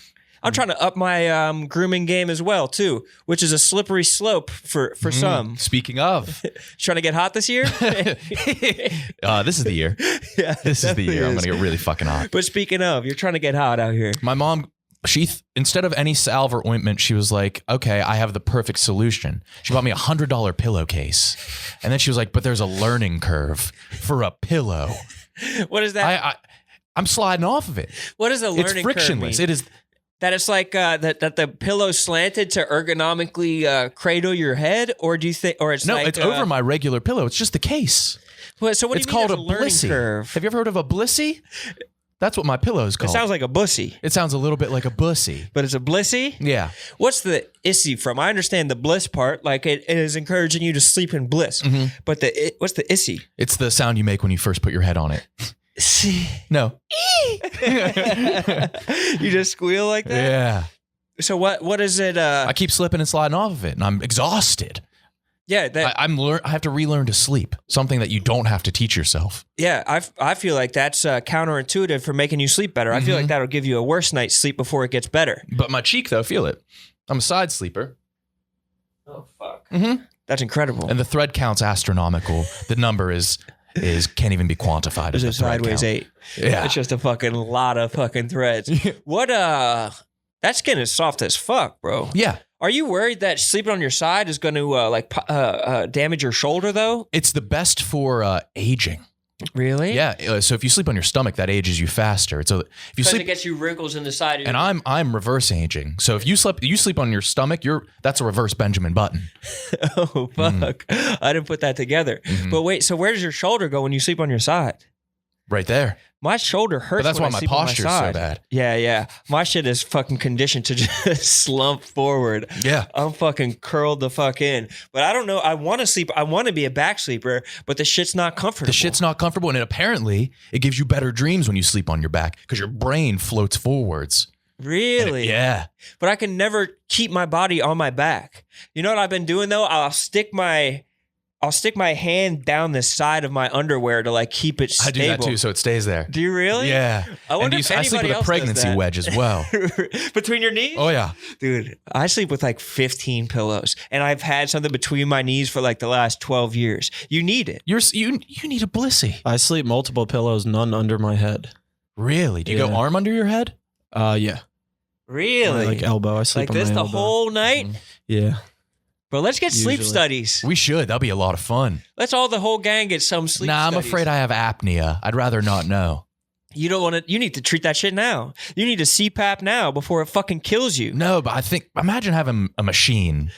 I'm trying to up my grooming game as well too, which is a slippery slope for some. Speaking of, Trying to get hot this year? this is the year. Yeah, This is the year. I'm definitely going to get really fucking hot. But speaking of, you're trying to get hot out here. My mom, instead of any salve or ointment, she was like, okay, I have the perfect solution. She bought me $100 pillowcase. And then she was like, but there's a learning curve for a pillow. What is that? I'm sliding off of it. What is the learning It's curve frictionless. mean? It is. That it's like that the pillow's slanted to ergonomically cradle your head, or do you think, or it's No, like, it's over my regular pillow. It's just the case. Well, so what It's do you mean called a there's learning blissy. curve? Have you ever heard of a blissy? That's what my pillow is It called. sounds like a bussy, It sounds a little bit like a bussy. but it's a blissy. Yeah. What's the issy from? I understand the bliss part, like it is encouraging you to sleep in bliss. But what's the issy? It's the sound you make when you first put your head on it. No. You just squeal like that. Yeah. So what is it? I keep slipping and sliding off of it, and I'm exhausted. Yeah, that I have to relearn to sleep, something that you don't have to teach yourself. yeah. I feel like that's counterintuitive for making you sleep better. I feel like that'll give you a worse night's sleep before it gets better. But my cheek, though, feel it. I'm a side sleeper, Oh fuck. Mhm. That's incredible. and the thread count's astronomical. The number is can't even be quantified. It's as a the thread sideways count. 8. Yeah. It's just a fucking lot of fucking threads. What that skin is soft as fuck, bro. Yeah. Are you worried that sleeping on your side is going to damage your shoulder though? It's the best for aging. Really? Yeah. So if you sleep on your stomach, that ages you faster. So if you Because sleep, it gets you wrinkles in the side. Of and your- I'm reverse aging. So if you sleep on your stomach, that's a reverse Benjamin Button. Oh fuck! I didn't put that together. But wait, so where does your shoulder go when you sleep on your side? Right there. My shoulder hurts. But that's when why I my sleep on posture's so side. bad. Yeah. My shit is fucking conditioned to just slump forward. Yeah. I'm fucking curled the fuck in. But I don't know. I want to sleep. I want to be a back sleeper, but the shit's not comfortable. The shit's not comfortable, and apparently it gives you better dreams when you sleep on your back because your brain floats forwards. Really? Yeah. But I can never keep my body on my back. You know what I've been doing though? I'll stick my I'll stick my hand down the side of my underwear to like keep it stable. I do that too, so it stays there. Do you really? Yeah. I wonder and if I sleep anybody with a else pregnancy does that. wedge as well. Between your knees? Oh yeah. Dude, I sleep with like 15 pillows, and I've had something between my knees for like the last 12 years. You need it. You need a blissy. I sleep multiple pillows, none under my head. Really? Do you go Yeah. arm under your head? Yeah. Really? Like elbow. I sleep Like on this my the elbow. whole night? Yeah. Bro, let's get sleep Usually. studies. We should. That'll be a lot of fun. Let's all the whole gang get some sleep Nah, I'm studies. afraid I have apnea. I'd rather not know. You don't want to. You need to treat that shit now. You need a CPAP now before it fucking kills you. No, but I think imagine having a machine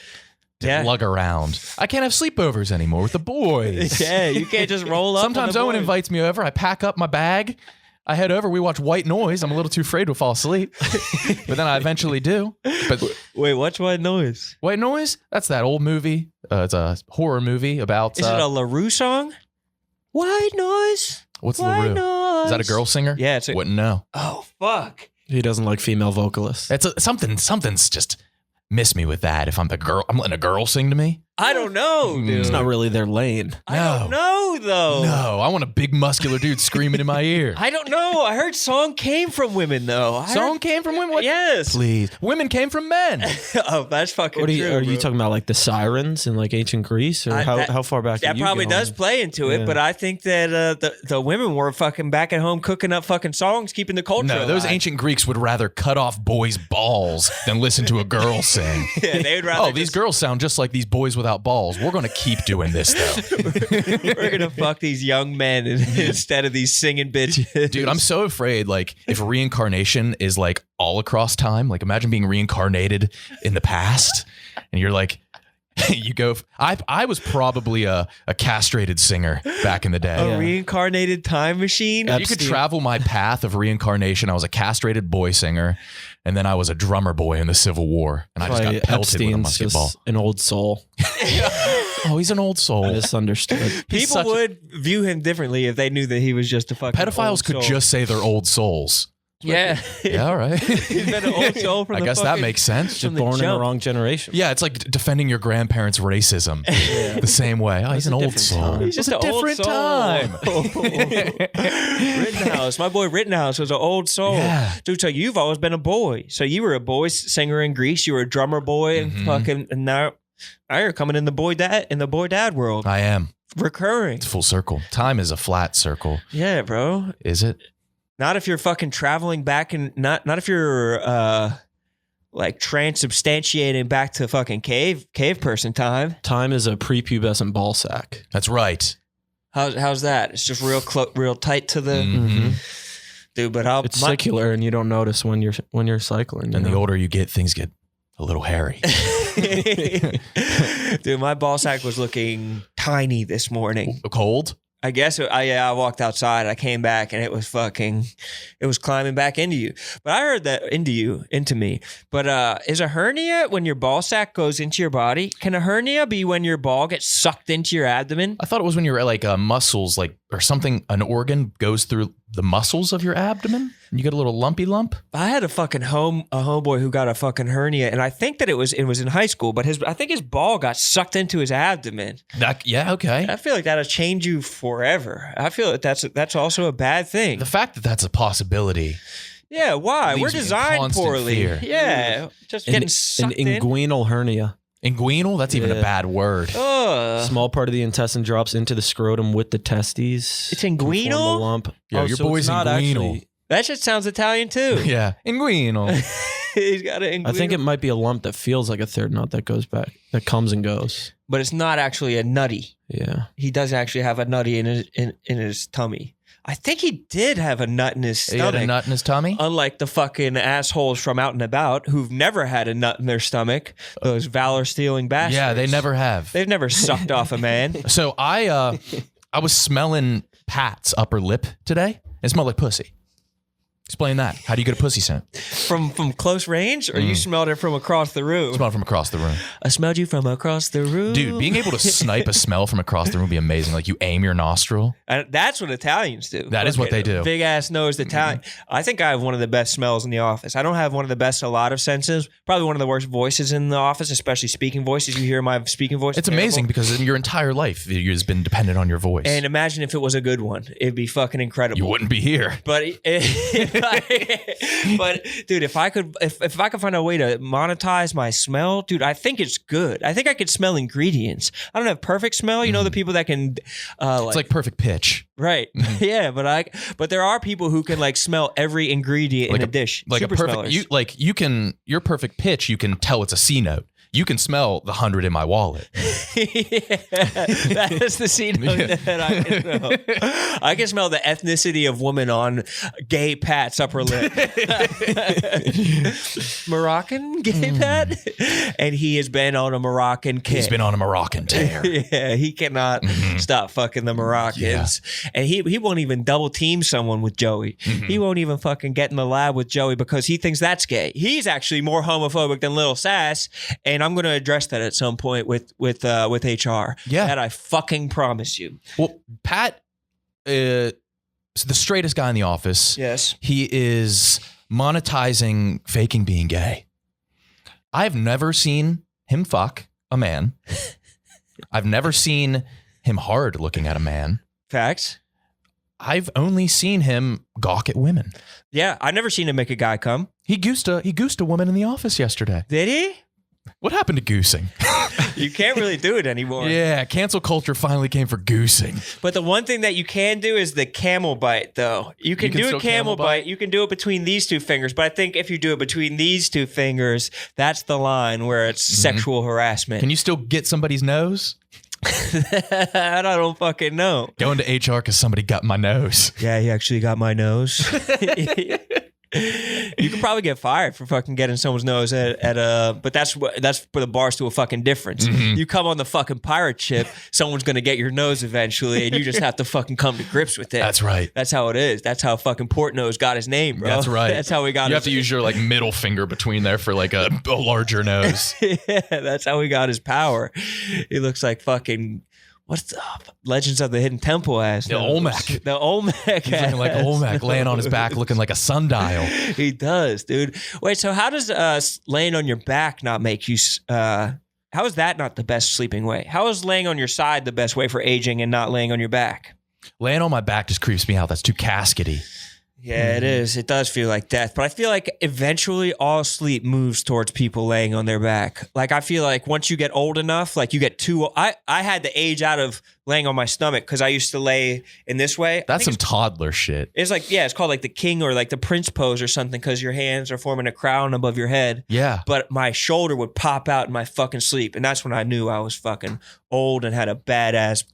to Yeah. lug around. I can't have sleepovers anymore with the boys. Yeah, you can't just roll up. Sometimes on the Owen boys. invites me over. I pack up my bag. I head over. We watch White Noise. I'm a little too afraid to fall asleep, but then I eventually do. But Wait, what's White Noise? White Noise? That's that old movie. It's a horror movie about. Is it a LaRue song? White Noise. What's White LaRue? Noise. Is that a girl singer? Yeah, it's a. Wouldn't know. Oh fuck. He doesn't like female vocalists. It's something's just miss me with that. If I'm the girl, I'm letting a girl sing to me. I don't know, dude. It's not really their lane. I don't know though. No, I want a big muscular dude screaming in my ear. I don't know. I heard song came from women though. I Song heard- came from women. What? Yes. Please, women came from men. Oh, that's fucking What are true. you bro. talking about? Like the sirens in like ancient Greece, or That- how far back? That are you probably going? does play into it, Yeah. but I think that the women were fucking back at home cooking up fucking songs, keeping the culture No, those alive. ancient Greeks would rather cut off boys' balls than listen to a girl sing. Yeah, they would rather. Oh, these just- girls sound just like these boys without balls. We're going to keep doing this, though. We're gonna fuck these young men instead of these singing bitches. Dude, I'm so afraid, like, if reincarnation is, like, all across time, like, imagine being reincarnated in the past, and you're like, you go, I was probably a castrated singer back in the day. a reincarnated time machine. If you could travel my path of reincarnation, I was a castrated boy singer, and then I was a drummer boy in the Civil War, and I just got pelted with a musket ball. Just an old soul. Oh, he's an old soul. Misunderstood. People would view him differently if they knew that he was just a fucking Pedophiles old could soul. just say they're old souls. Yeah. Yeah, all right. He's been an old soul from I the guess that fucking- makes sense. from the Born in the jump. wrong generation. Yeah, it's like defending your grandparents' racism the same way. Oh, he's an a old different soul. time. He's just It an was a old different soul. time. Rittenhouse, my boy Rittenhouse was an old soul. Yeah. Dude, so you've always been a boy. So you were a boy singer in Greece. You were a drummer boy, and fucking, and now you're coming in the boy dad world. I am. Recurring. It's full circle. Time is a flat circle. Yeah, bro. Is it? Not if you're fucking traveling back and not if you're like transubstantiating back to fucking cave person time. Time is a prepubescent ball sack. That's right. How's that? It's just real tight to the Mhm. dude. But It's circular, and you don't notice when you're cycling. you And the know? older you get, things get a little hairy. dude, my ball sack was looking tiny this morning. Cold? I guess I walked outside. I came back and it was climbing back into you. But I heard that into me. But is a hernia when your ball sack goes into your body? Can a hernia be when your ball gets sucked into your abdomen? I thought it was when your like muscles, like, or something, an organ goes through the muscles of your abdomen and you get a little lumpy lump. I had a homeboy who got a fucking hernia, and I think that it was in high school, but I think his ball got sucked into his abdomen. Yeah, okay. I feel like that'll change you forever. I feel like that's also a bad thing. The fact that that's a possibility. Yeah, why? leaves We're me in designed constant poorly. fear. Yeah, just An getting sucked in. inguinal hernia. Inguinal? That's even a Yeah. bad word. Ugh. Small part of the intestine drops into the scrotum with the testes. It's to form a inguinal? lump. Yeah, your so boy's it's not inguinal. actually. That shit sounds Italian too. Yeah. Inguinal. He's got an I think it might be a lump that feels like a third nut that goes back, that comes and goes. but it's not actually a nutty. Yeah. He does actually have a nutty in his tummy. I think he did have a nut in his He had stomach. a nut in his tummy? Unlike the fucking assholes from out and about who've never had a nut in their stomach, those valor stealing bastards. Yeah, they never have. They've never sucked off a man. So I was smelling Pat's upper lip today. It smelled like pussy. Explain that. How do you get a pussy scent? From close range, or you smelled it from across the room? Smell it from across the room. I smelled you from across the room. Dude, being able to snipe a smell from across the room would be amazing. Like you aim your nostril. That's what Italians do. That is what they do. Big ass nosed Italian. I think I have one of the best smells in the office. I don't have one of the best a lot of senses. Probably one of the worst voices in the office, especially speaking voices. You hear my speaking voice. It's amazing because in your entire life, it's been dependent on your voice. And imagine if it was a good one. It'd be fucking incredible. You wouldn't be here. But but dude, if I could find a way to monetize my smell, dude, I think it's good. I think I could smell ingredients. I don't have perfect smell. You know, the people that can It's like perfect pitch. right. Yeah, but there are people who can like smell every ingredient Like in a dish. Like Super a perfect smellers. your perfect pitch, you can tell it's a C note. You can smell the 100 in my wallet. Yeah, that is the scene that I can smell. I can smell the ethnicity of woman on gay Pat's upper lip. Moroccan gay Pat? And he has been on a Moroccan kick. He's been on a Moroccan tear. Yeah, he cannot stop fucking the Moroccans. And he won't even double team someone with Joey. He won't even fucking get in the lab with Joey because he thinks that's gay. He's actually more homophobic than Lil Sass, and I'm going to address that at some point with HR. Yeah. That I fucking promise you. Well, Pat is the straightest guy in the office. Yes. He is monetizing faking being gay. I've never seen him fuck a man. I've never seen him hard looking at a man. Facts. I've only seen him gawk at women. Yeah, I've never seen him make a guy come. He goosed a woman in the office yesterday. Did he? What happened to goosing? You can't really do it anymore. Yeah, cancel culture finally came for goosing. But the one thing that you can do is the camel bite, though. You can do still a camel camel bite? bite. You can do it between these two fingers. But I think if you do it between these two fingers, that's the line where it's sexual harassment. Can you still get somebody's nose? I don't fucking know. Going to HR because somebody got my nose. Yeah, he actually got my nose. You could probably get fired for fucking getting someone's nose at a. But that's where the bar's to a fucking difference. You come on the fucking pirate ship, someone's gonna get your nose eventually, and you just have to fucking come to grips with it. That's right. That's how it is. That's how fucking Portnose got his name, bro. That's right. That's how we got. You have to use your like middle finger between there for like a larger nose. Yeah, that's how he got his power. He looks like fucking. What's the Legends of the Hidden Temple ass? The Olmec. The Olmec. He's looking like Olmec, laying on his back, looking like a sundial. He does, dude. Wait, so how does laying on your back not make you? How is that not the best sleeping way? How is laying on your side the best way for aging and not laying on your back? Laying on my back just creeps me out. That's too caskety. Yeah, it is. It does feel like death. But I feel like eventually all sleep moves towards people laying on their back. Like I feel like once you get old enough, like you get too. I had to age out of laying on my stomach because I used to lay in this way. That's some toddler shit. It's like, yeah, it's called like the king or like the prince pose or something because your hands are forming a crown above your head. Yeah. But my shoulder would pop out in my fucking sleep. And that's when I knew I was fucking old and had a bad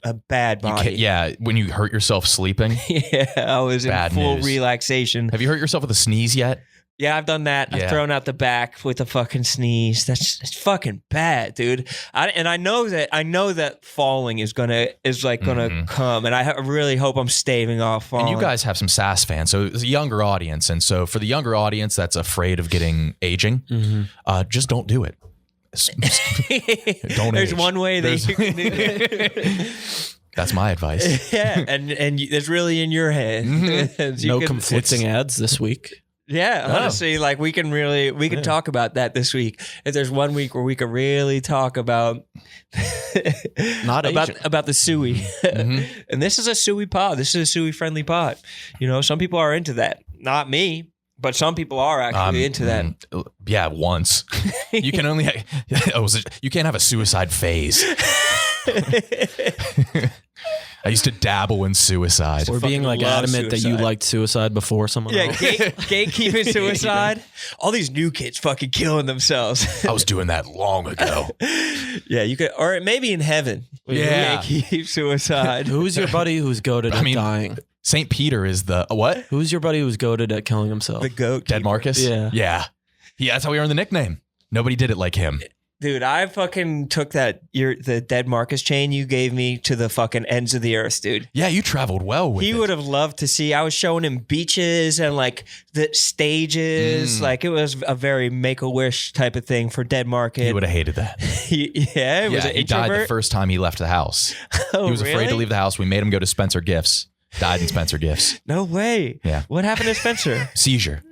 body. Yeah, when you hurt yourself sleeping. Yeah, I was Bad in full news. relaxation. Have you hurt yourself with a sneeze yet? Yeah, I've done that. I've Yeah. thrown out the back with a fucking sneeze. It's fucking bad, dude. I know that falling is gonna come, and I really hope I'm staving off falling. And you guys have some Sas fans, so it's a younger audience. And so for the younger audience that's afraid of getting aging, just don't do it. Don't There's age. one way that you can do it. That's my advice. Yeah, and it's really in your hands. No conflicting ads this week. Yeah, honestly, like we can talk about that this week. If there's one week where we could really talk about Not about the suey, and this is a suey pod. This is a suey friendly pod. You know, some people are into that. Not me, but some people are actually into that. Yeah, once. You can only you can't have a suicide phase. I used to dabble in suicide. We're being like love adamant that you suicide. liked suicide before someone Yeah, else. gatekeeping suicide. All these new kids fucking killing themselves. I was doing that long ago. Yeah, you could, or maybe in heaven. Yeah. Gatekeep suicide. Who's your buddy who's goaded at dying? St. Peter is the what? Who's your buddy who's goaded at killing himself? The goat. Dead Marcus? Yeah. Yeah. Yeah, that's how we earned the nickname. Nobody did it like him. Dude, I fucking took the dead Marcus chain you gave me to the fucking ends of the earth, dude. Yeah, you traveled well with He it. would have loved to see. I was showing him beaches and like the stages. Like it was a very Make-A-Wish type of thing for dead Market. He would have hated that. Yeah, it was an he died the introvert. first time he left the house. Oh, He was afraid to really? leave the house. We made him go to Spencer Gifts. Died in Spencer Gifts. No way. Yeah. What happened to Spencer? Seizure.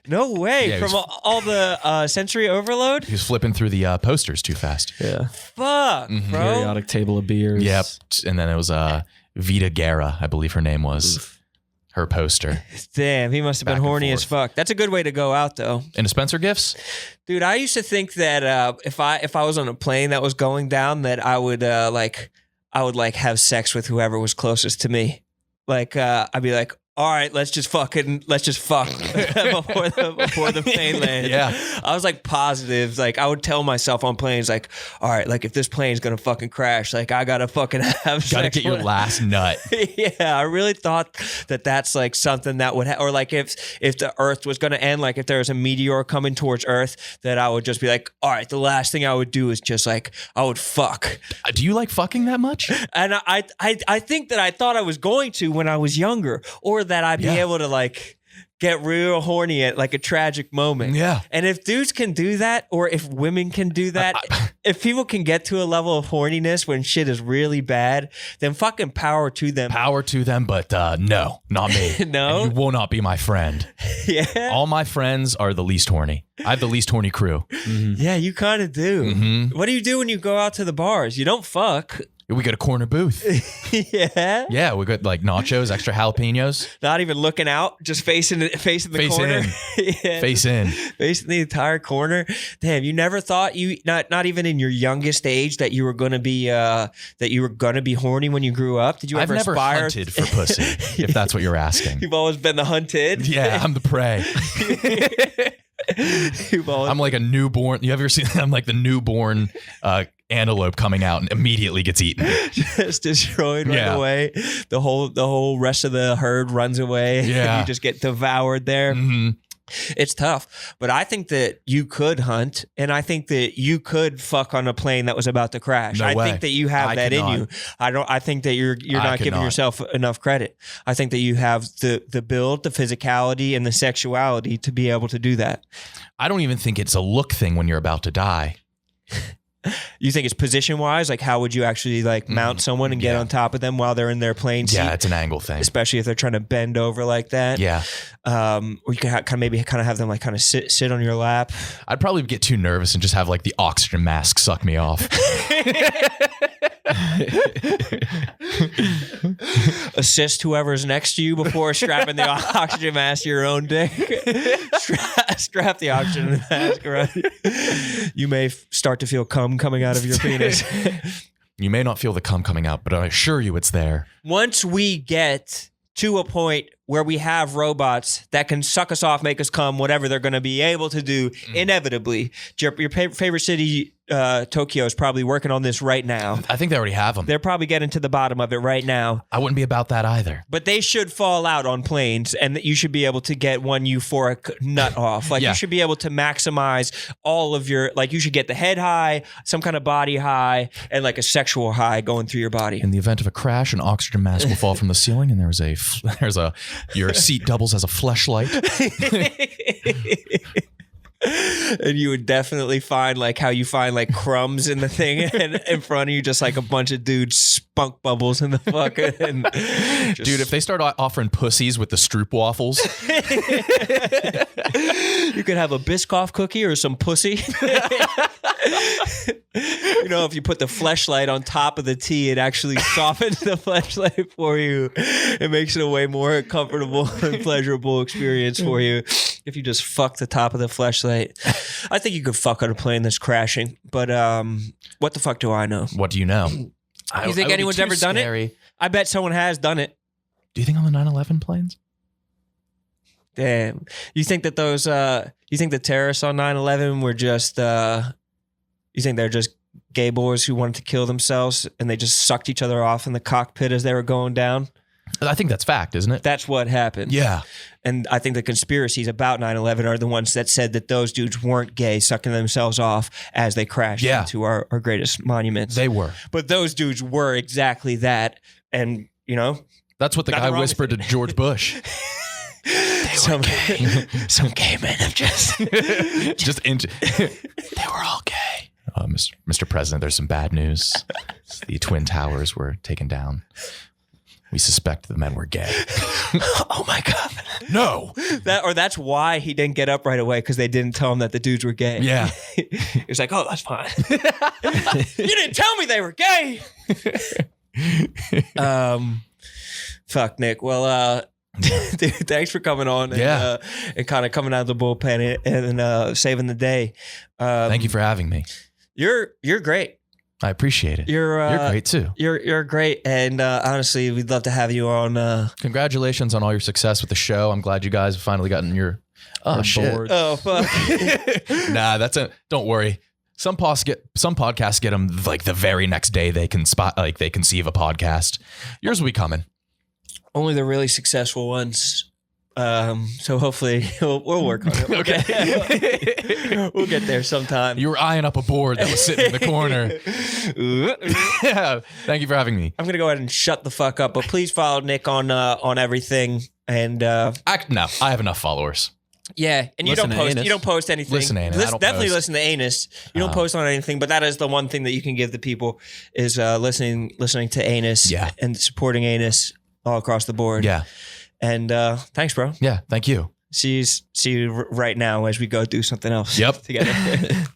No way. Yeah, he From was- all the sensory overload? He was flipping through the posters too fast. Yeah. Fuck, bro. Periodic table of beers. Yep. And then it was Vita Guerra, I believe her name was. Her poster. Damn, he must have Back been and horny as forth. fuck. That's a good way to go out, though. And Spencer Gifts? Dude, I used to think that if I was on a plane that was going down, that I would have sex with whoever was closest to me. Like I'd be like, all right, let's just fuck before the plane lands. Yeah. I was like positive. Like I would tell myself on planes, like, all right, like if this plane's gonna fucking crash, like I gotta fucking have Gotta sex get your with- last nut. Yeah, I really thought that's like something that would, or like if the Earth was going to end, like if there was a meteor coming towards Earth, that I would just be like, all right, the last thing I would do is just like I would fuck, Do you like fucking that much? and I think that I thought I was going to when I was younger, or that I'd be Yeah. able to like get real horny at like a tragic moment. Yeah. And if dudes can do that, or if women can do that, if people can get to a level of horniness when shit is really bad, then fucking power to them. Power to them, but no, not me. No? And you will not be my friend. Yeah. All my friends are the least horny. I have the least horny crew. Yeah, you kind of do. Mm-hmm. What do you do when you go out to the bars? You don't fuck. We got a corner booth. Yeah. Yeah, we got like nachos, extra jalapenos, Not even looking out, just facing the Face corner. Yeah. face in. Facing the entire corner. Damn, you never thought not even in your youngest age that you were gonna be horny when you grew up? Did you I've ever never aspire hunted for pussy, if that's what you're asking. You've always been the hunted. Yeah, I'm the prey. You've always I'm like a newborn. You ever seen? I'm like the newborn antelope coming out and immediately gets eaten. just destroyed right Yeah. away. The whole rest of the herd runs away. Yeah. You just get devoured there. hmm It's tough, but I think that you could hunt, and I think that you could fuck on a plane that was about to crash. No I way. think that you have I that in cannot. you. I think that you're I not giving cannot. yourself enough credit. I think that you have the build, the physicality, and the sexuality to be able to do that. I don't even think it's a look thing when you're about to die. You think it's position wise? Like, how would you actually like mount someone and get yeah. on top of them while they're in their plane seat? Yeah, it's an angle thing. Especially if they're trying to bend over like that. Yeah, Or you can maybe have them like kind of sit on your lap. I'd probably get too nervous and just have like the oxygen mask suck me off. Assist whoever's next to you before strapping the oxygen mask to your own dick. Strap the oxygen mask around you. You may start to feel cum coming out of your penis. You may not feel the cum coming out, but I assure you it's there. Once we get to a point where we have robots that can suck us off, make us cum, whatever they're going to be able to do, inevitably. Your favorite city, Tokyo, is probably working on this right now. I think they already have them. They're probably getting to the bottom of it right now. I wouldn't be about that either. But they should fall out on planes, and that you should be able to get one euphoric nut off. Like Yeah. you should be able to maximize all of your, like you should get the head high, some kind of body high, and like a sexual high going through your body. In the event of a crash, an oxygen mask will fall from the ceiling, and your seat doubles as a fleshlight. And you would definitely find like how you find like crumbs in the thing, and in front of you just like a bunch of dudes spunk bubbles in the fucking. And just- Dude, if they start offering pussies with the Stroop waffles, you could have a Biscoff cookie or some pussy. You know, if you put the fleshlight on top of the tea, it actually softens the fleshlight for you. It makes it a way more comfortable and pleasurable experience for you if you just fuck the top of the fleshlight. I think you could fuck on a plane that's crashing, but what the fuck do I know? what do you know? You think anyone's ever done it? I bet someone has done it. Do you think on the 9/11 planes? Damn. You think that those you think the terrorists on 9/11 were just you think they're just gay boys who wanted to kill themselves and they just sucked each other off in the cockpit as they were going down? I think that's fact, isn't it? That's what happened. Yeah. And I think the conspiracies about 9/11 are the ones that said that those dudes weren't gay, sucking themselves off as they crashed into our greatest monuments. They were. But those dudes were exactly that. And, you know, That's what the guy whispered to George Bush. some gay men have just... They were all gay. Mr. President, there's some bad news. The Twin Towers were taken down. We suspect the men were gay. Oh my God. No. That's why he didn't get up right away, because they didn't tell him that the dudes were gay. Yeah. He was like, oh, that's fine. You didn't tell me they were gay. Fuck, Nick. Well, dude, thanks for coming on and kind of coming out of the bullpen and saving the day. Thank you for having me. You're great. I appreciate it. You're great too. You're great, and honestly, we'd love to have you on. Congratulations on all your success with the show. I'm glad you guys have finally gotten your board. Oh fuck! Nah, don't worry. Some podcasts get them like the very next day they can conceive a podcast. Yours will be coming. Only the really successful ones. So hopefully we'll work on it. Okay. We'll get there sometime. You were eyeing up a board that was sitting in the corner. Yeah. Thank you for having me. I'm gonna go ahead and shut the fuck up, but please follow Nick on everything. And No, I have enough followers. yeah, and Listen to Anus. you don't post anything. Listen to Anus. I don't Definitely post. listen to Anus. You don't post on anything, but that is the one thing that you can give the people is listening to Anus and supporting Anus all across the board. Yeah. And thanks, bro. Yeah. Thank you. See you right now as we go do something else. Yep. Together.